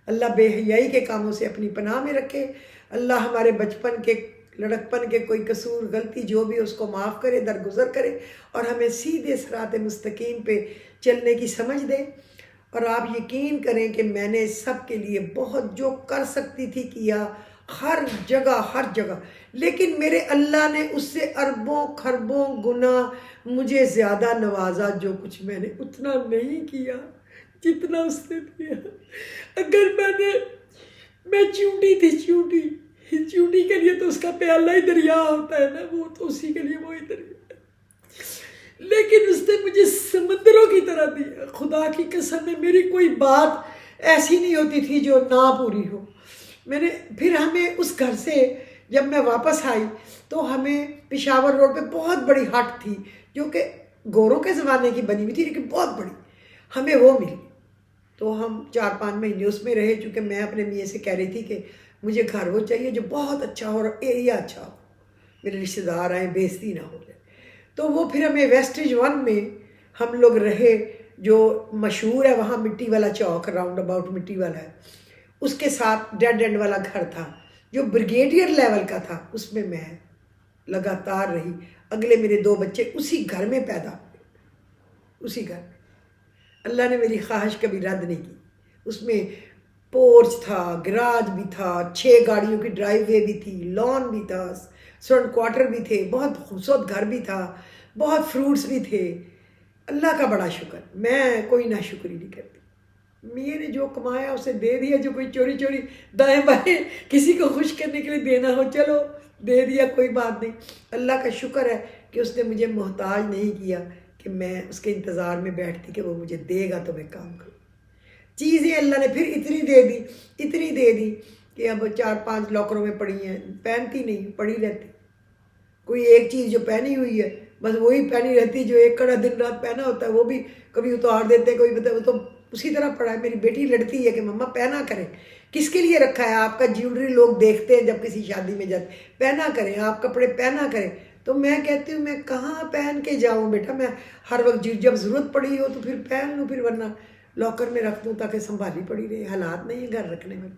اللہ بے حیائی کے کاموں سے اپنی پناہ میں رکھے، اللہ ہمارے بچپن کے لڑکپن کے کوئی قصور غلطی جو بھی اس کو معاف کرے، درگزر کرے، اور ہمیں سیدھے صراط مستقیم پہ چلنے کی سمجھ دے۔ اور آپ یقین کریں کہ میں نے سب کے لیے بہت جو کر سکتی تھی کیا، ہر جگہ، لیکن میرے اللہ نے اس سے اربوں خربوں گنا مجھے زیادہ نوازا، جو کچھ میں نے اتنا نہیں کیا جتنا اس نے دیا۔ اگر میں چونٹی تھی، چونٹی کے لیے تو اس کا پیالہ ہی دریا ہوتا ہے نا، وہ تو اسی کے لیے وہی دریا ہے، لیکن اس نے مجھے سمندروں کی طرح دیا۔ خدا کی قسم ہے میری کوئی بات ایسی نہیں ہوتی تھی جو نہ پوری ہو۔ پھر ہمیں اس گھر سے جب میں واپس آئی تو ہمیں پشاور روڈ پہ بہت بڑی ہٹ تھی جو کہ گوروں کے زمانے کی بنی ہوئی تھی، لیکن بہت بڑی، ہمیں وہ ملی۔ تو ہم 4-5 مہینے اس میں رہے، چونکہ میں اپنے میاں سے کہہ رہی تھی کہ مجھے گھر وہ چاہیے جو بہت اچھا ہو اور ایریا اچھا ہو، میرے رشتہ دار آئیں بےزتی نہ ہو جائے۔ تو وہ پھر ہمیں ویسٹیج 1 میں ہم لوگ رہے، جو مشہور ہے وہاں مٹی والا چوک، راؤنڈ اباؤٹ مٹی والا ہے، اس کے ساتھ ڈیڈ اینڈ والا گھر تھا جو بریگیڈیئر لیول کا تھا، اس میں لگاتار رہی۔ اگلے میرے 2 بچے اسی گھر میں پیدا ہوئے، اسی گھر میں۔ اللہ نے میری خواہش کبھی رد نہیں کی۔ اس میں پورچ تھا، گراج بھی تھا، 6 گاڑیوں کی ڈرائیو وے بھی تھی، لان بھی تھا، سرنٹ کوارٹر بھی تھے، بہت خوبصورت گھر بھی تھا، بہت فروٹس بھی تھے۔ اللہ کا بڑا شکر، میں کوئی ناشکری نہیں کرتی۔ میاں نے جو کمایا اسے دے دیا، جو کوئی چوری دائیں بائیں کسی کو خوش کرنے کے لیے دینا ہو چلو دے دیا، کوئی بات نہیں۔ اللہ کا شکر ہے کہ اس نے مجھے محتاج نہیں کیا کہ میں اس کے انتظار میں بیٹھتی کہ وہ مجھے دے گا تو میں کام کروں۔ چیزیں اللہ نے پھر اتنی دے دی کہ اب 4-5 لاکروں میں پڑی ہیں، پہنتی نہیں، پڑی رہتی۔ کوئی ایک چیز جو پہنی ہوئی ہے بس وہی پہنی رہتی، جو ایک کڑا دن رات پہنا ہوتا ہے وہ بھی کبھی اتار دیتے، کوئی وہ تو اسی طرح پڑا ہے۔ میری بیٹی لڑتی ہے کہ مما پہنا کریں، کس کے لیے رکھا ہے آپ کا جیولری؟ لوگ دیکھتے ہیں جب کسی شادی میں جاتے، پہنا کریں آپ کپڑے، پہنا کریں۔ تو میں کہتی ہوں میں کہاں پہن کے جاؤں بیٹا، میں ہر وقت جب ضرورت پڑی ہو تو پھر پہن لوں، پھر ورنہ لاکر میں رکھ دوں تاکہ سنبھالی پڑی رہے، حالات نہیں ہے گھر رکھنے میں۔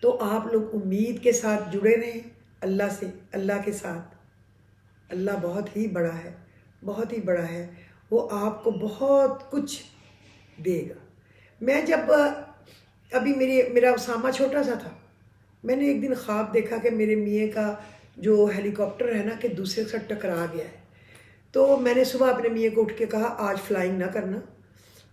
تو آپ لوگ امید کے ساتھ جڑے رہیں اللہ سے، اللہ کے ساتھ۔ اللہ بہت ہی بڑا ہے، بہت ہی بڑا ہے، وہ آپ کو بہت کچھ دے گا۔ میں جب ابھی میرا اسامہ چھوٹا سا تھا، میں نے ایک دن خواب دیکھا کہ میرے میاں کا جو ہیلی کاپٹر ہے نا کہ دوسرے کے ساتھ ٹکرا گیا ہے۔ تو میں نے صبح اپنے میاں کو اٹھ کے کہا آج فلائنگ نہ کرنا،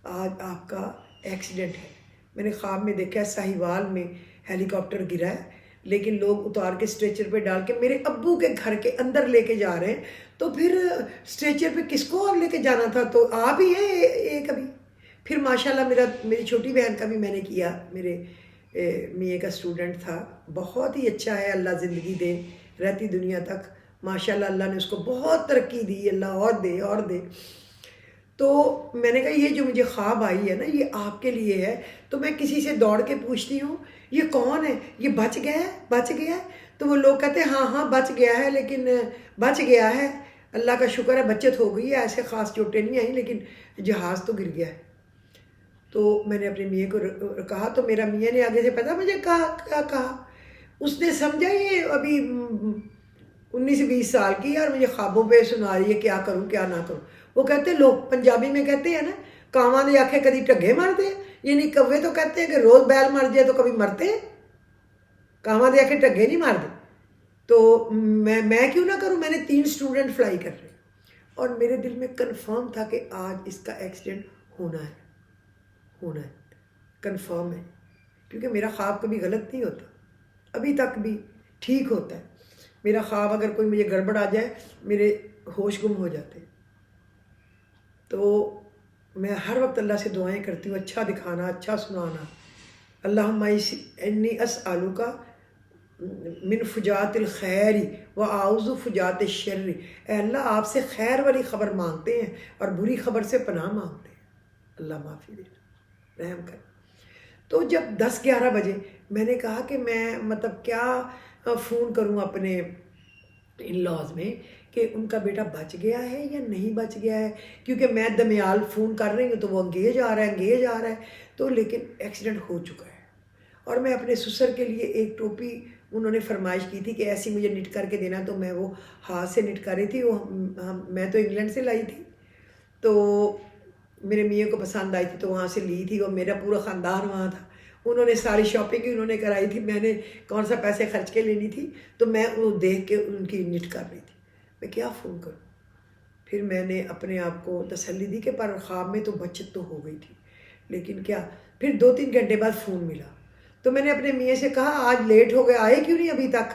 آج آپ کا ایکسیڈنٹ ہے۔ میں نے خواب میں دیکھا ہے ساہیوال میں ہیلی کاپٹر گرا ہے، لیکن لوگ اتار کے اسٹریچر پہ ڈال کے میرے ابو کے گھر کے اندر لے کے جا رہے ہیں، تو پھر اسٹریچر پہ کس کو اور لے کے جانا تھا؟ تو آپ ہی ہیں ایک ابھی۔ پھر ماشاءاللہ میری چھوٹی بہن کا بھی میں نے کیا، میرے میاں کا اسٹوڈنٹ تھا، بہت ہی اچھا ہے، اللہ زندگی دے رہتی دنیا تک، ماشاءاللہ اللہ نے اس کو بہت ترقی دی، اللہ اور دے۔ تو میں نے کہا یہ جو مجھے خواب آئی ہے نا یہ آپ کے لیے ہے۔ تو میں کسی سے دوڑ کے پوچھتی ہوں یہ کون ہے، یہ بچ گیا ہے؟ تو وہ لوگ کہتے ہیں ہاں بچ گیا ہے، لیکن بچ گیا ہے، اللہ کا شکر ہے، بچت ہو گئی ہے، ایسے خاص چوٹیں نہیں آئیں، لیکن جہاز تو گر گیا ہے۔ تو میں نے اپنے میاں کو کہا، تو میرا میاں نے آگے سے پتا مجھے کیا کہا، اس نے سمجھا یہ ابھی 19-20 سال کی ہے اور مجھے خوابوں پہ سنا رہی ہے کیا کروں کیا نہ کروں. وہ کہتے ہیں لوگ پنجابی میں کہتے ہیں نا کاواں دے آکھے کدی ٹگے مرتے ہیں, یعنی کوے تو کہتے ہیں کہ روز بیل مر جائے تو کبھی مرتے ہیں, کاواں دے آکھے ٹگے نہیں مارتے. تو میں کیوں نہ کروں, میں نے 3 اسٹوڈنٹ فلائی کر رہے اور میرے دل میں کنفرم تھا کہ آج اس کا ایکسیڈنٹ ہونا ہے, کنفرم ہے, کیونکہ میرا خواب کبھی غلط نہیں ہوتا, ابھی تک بھی ٹھیک ہوتا ہے. میرا خواب اگر کوئی مجھے گڑبڑ آ جائے میرے ہوش گم ہو جاتے. تو میں ہر وقت اللہ سے دعائیں کرتی ہوں اچھا دکھانا, اچھا سنانا. اللہم انی اسألک من فجات الخیر و اعوذ فجات الشر. اے اللہ آپ سے خیر والی خبر مانگتے ہیں اور بری خبر سے پناہ مانگتے ہیں, اللہ معافی دے, رحم کر. تو جب 10-11 بجے میں نے کہا کہ میں مطلب کیا فون کروں اپنے ان لاز میں کہ ان کا بیٹا بچ گیا ہے یا نہیں بچ گیا ہے, کیونکہ میں دمیال فون کر رہی ہوں تو وہ انگیج آ رہا ہے. تو لیکن ایکسیڈنٹ ہو چکا ہے. اور میں اپنے سسر کے لیے ایک ٹوپی انہوں نے فرمائش کی تھی کہ ایسی مجھے نٹ کر کے دینا, تو میں وہ ہاتھ سے نٹ کر رہی تھی. وہ میں تو انگلینڈ سے لائی تھی, تو میرے میاں کو پسند آئی تھی تو وہاں سے لی تھی, اور میرا پورا خاندان وہاں تھا. انہوں نے ساری شاپنگ انہوں نے کرائی تھی, میں نے کون سا پیسے خرچ کے لینی تھی, تو میں وہ دیکھ کے ان کی نٹ کر رہی تھی. میں کیا فون کروں. پھر میں نے اپنے آپ کو تسلی دی کہ پر خواب میں تو بچت تو ہو گئی تھی, لیکن کیا. پھر 2-3 گھنٹے بعد فون ملا, تو میں نے اپنے میاں سے کہا آج لیٹ ہو گئے, آئے کیوں نہیں ابھی تک.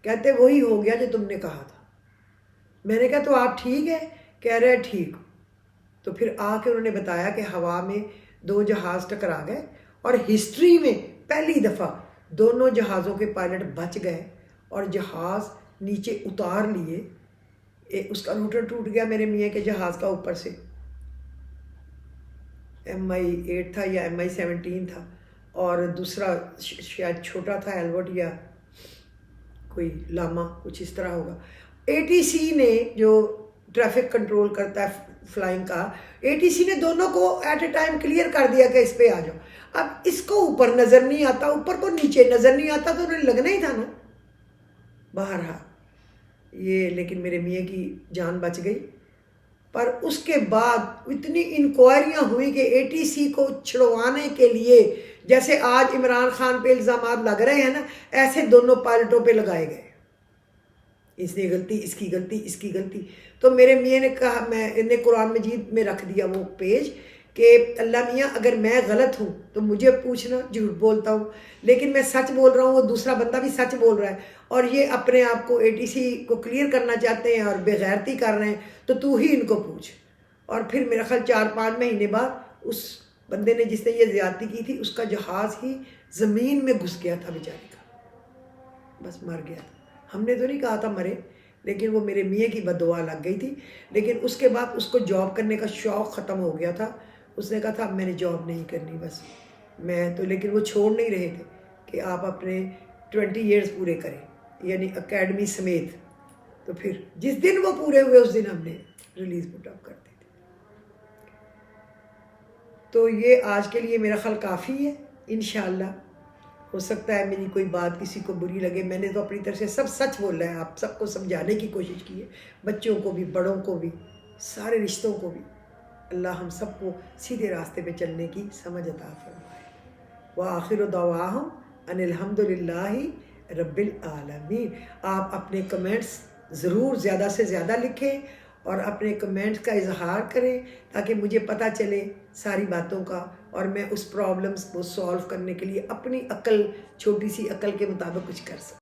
کہتے وہی ہو گیا جو تم نے کہا تھا. میں نے کہا تو آپ ٹھیک ہے, کہہ رہے ٹھیک. تو پھر آ کے انہوں نے بتایا کہ ہوا میں 2 جہاز ٹکرا گئے, اور ہسٹری میں پہلی دفعہ دونوں جہازوں کے پائلٹ بچ گئے اور جہاز نیچے اتار لیے. اس کا روٹر ٹوٹ گیا میرے میاں کے جہاز کا اوپر سے, MI-8 تھا یا MI-17 تھا, اور دوسرا شاید چھوٹا تھا ایلبرٹ یا کوئی لاما کچھ اس طرح ہوگا. ATC نے جو ٹریفک کنٹرول کرتا ہے فلائنگ کا, ATC نے دونوں کو ایٹ اے ٹائم کلیئر کر دیا کہ اس پہ آ جاؤ. اب اس کو اوپر نظر نہیں آتا, اوپر کو نیچے نظر نہیں آتا, تو انہیں لگنا ہی تھا نا. بہرحال یہ لیکن میرے میاں کی جان بچ گئی. پر اس کے بعد اتنی انکوائریاں ہوئی کہ ATC کو چھڑوانے کے لیے جیسے آج عمران خان پہ الزامات لگ رہے ہیں نا, ایسے دونوں پائلٹوں پہ لگائے گئے. اس نے غلطی, اس کی غلطی, اس کی غلطی. تو میرے میاں نے کہا, میں نے قرآن مجید میں رکھ دیا وہ پیج کہ اللہ میاں اگر میں غلط ہوں تو مجھے پوچھنا, جھوٹ بولتا ہوں لیکن میں سچ بول رہا ہوں, وہ دوسرا بندہ بھی سچ بول رہا ہے, اور یہ اپنے آپ کو ATC کو کلیئر کرنا چاہتے ہیں اور بے غیرتی کر رہے ہیں, تو ہی ان کو پوچھ. اور پھر میرا خیال 4-5 مہینے بعد اس بندے نے جس نے یہ زیادتی کی تھی اس کا جہاز ہی زمین میں گھس گیا تھا بیچارے کا, بس مر گیا تھا. ہم نے تو نہیں کہا تھا مرے, لیکن وہ میرے میاں کی بد دعا لگ گئی تھی. لیکن اس کے بعد اس کو جاب کرنے کا شوق ختم ہو گیا تھا. اس نے کہا تھا اب میں نے جاب نہیں کرنی بس. میں تو لیکن وہ چھوڑ نہیں رہے تھے کہ آپ اپنے 20 ایئرز پورے کریں, یعنی اکیڈمی سمیت. تو پھر جس دن وہ پورے ہوئے اس دن ہم نے ریلیز پٹ اپ کر دی تھی. تو یہ آج کے لیے میرا خیال کافی ہے. انشاءاللہ ہو سکتا ہے میری کوئی بات کسی کو بری لگے, میں نے تو اپنی طرف سے سب سچ بولا ہے, آپ سب کو سمجھانے کی کوشش کی ہے, بچوں کو بھی, بڑوں کو بھی, سارے رشتوں کو بھی. اللہ ہم سب کو سیدھے راستے پہ چلنے کی سمجھ عطا فرمائے. وآخر دعواہم ان الحمد للہ رب العالمین. آپ اپنے کمنٹس ضرور زیادہ سے زیادہ لکھیں اور اپنے کمنٹس کا اظہار کریں تاکہ مجھے پتہ چلے ساری باتوں کا, اور میں اس پرابلمس کو سولو کرنے کے لیے اپنی عقل, چھوٹی سی عقل کے مطابق کچھ کر سکوں.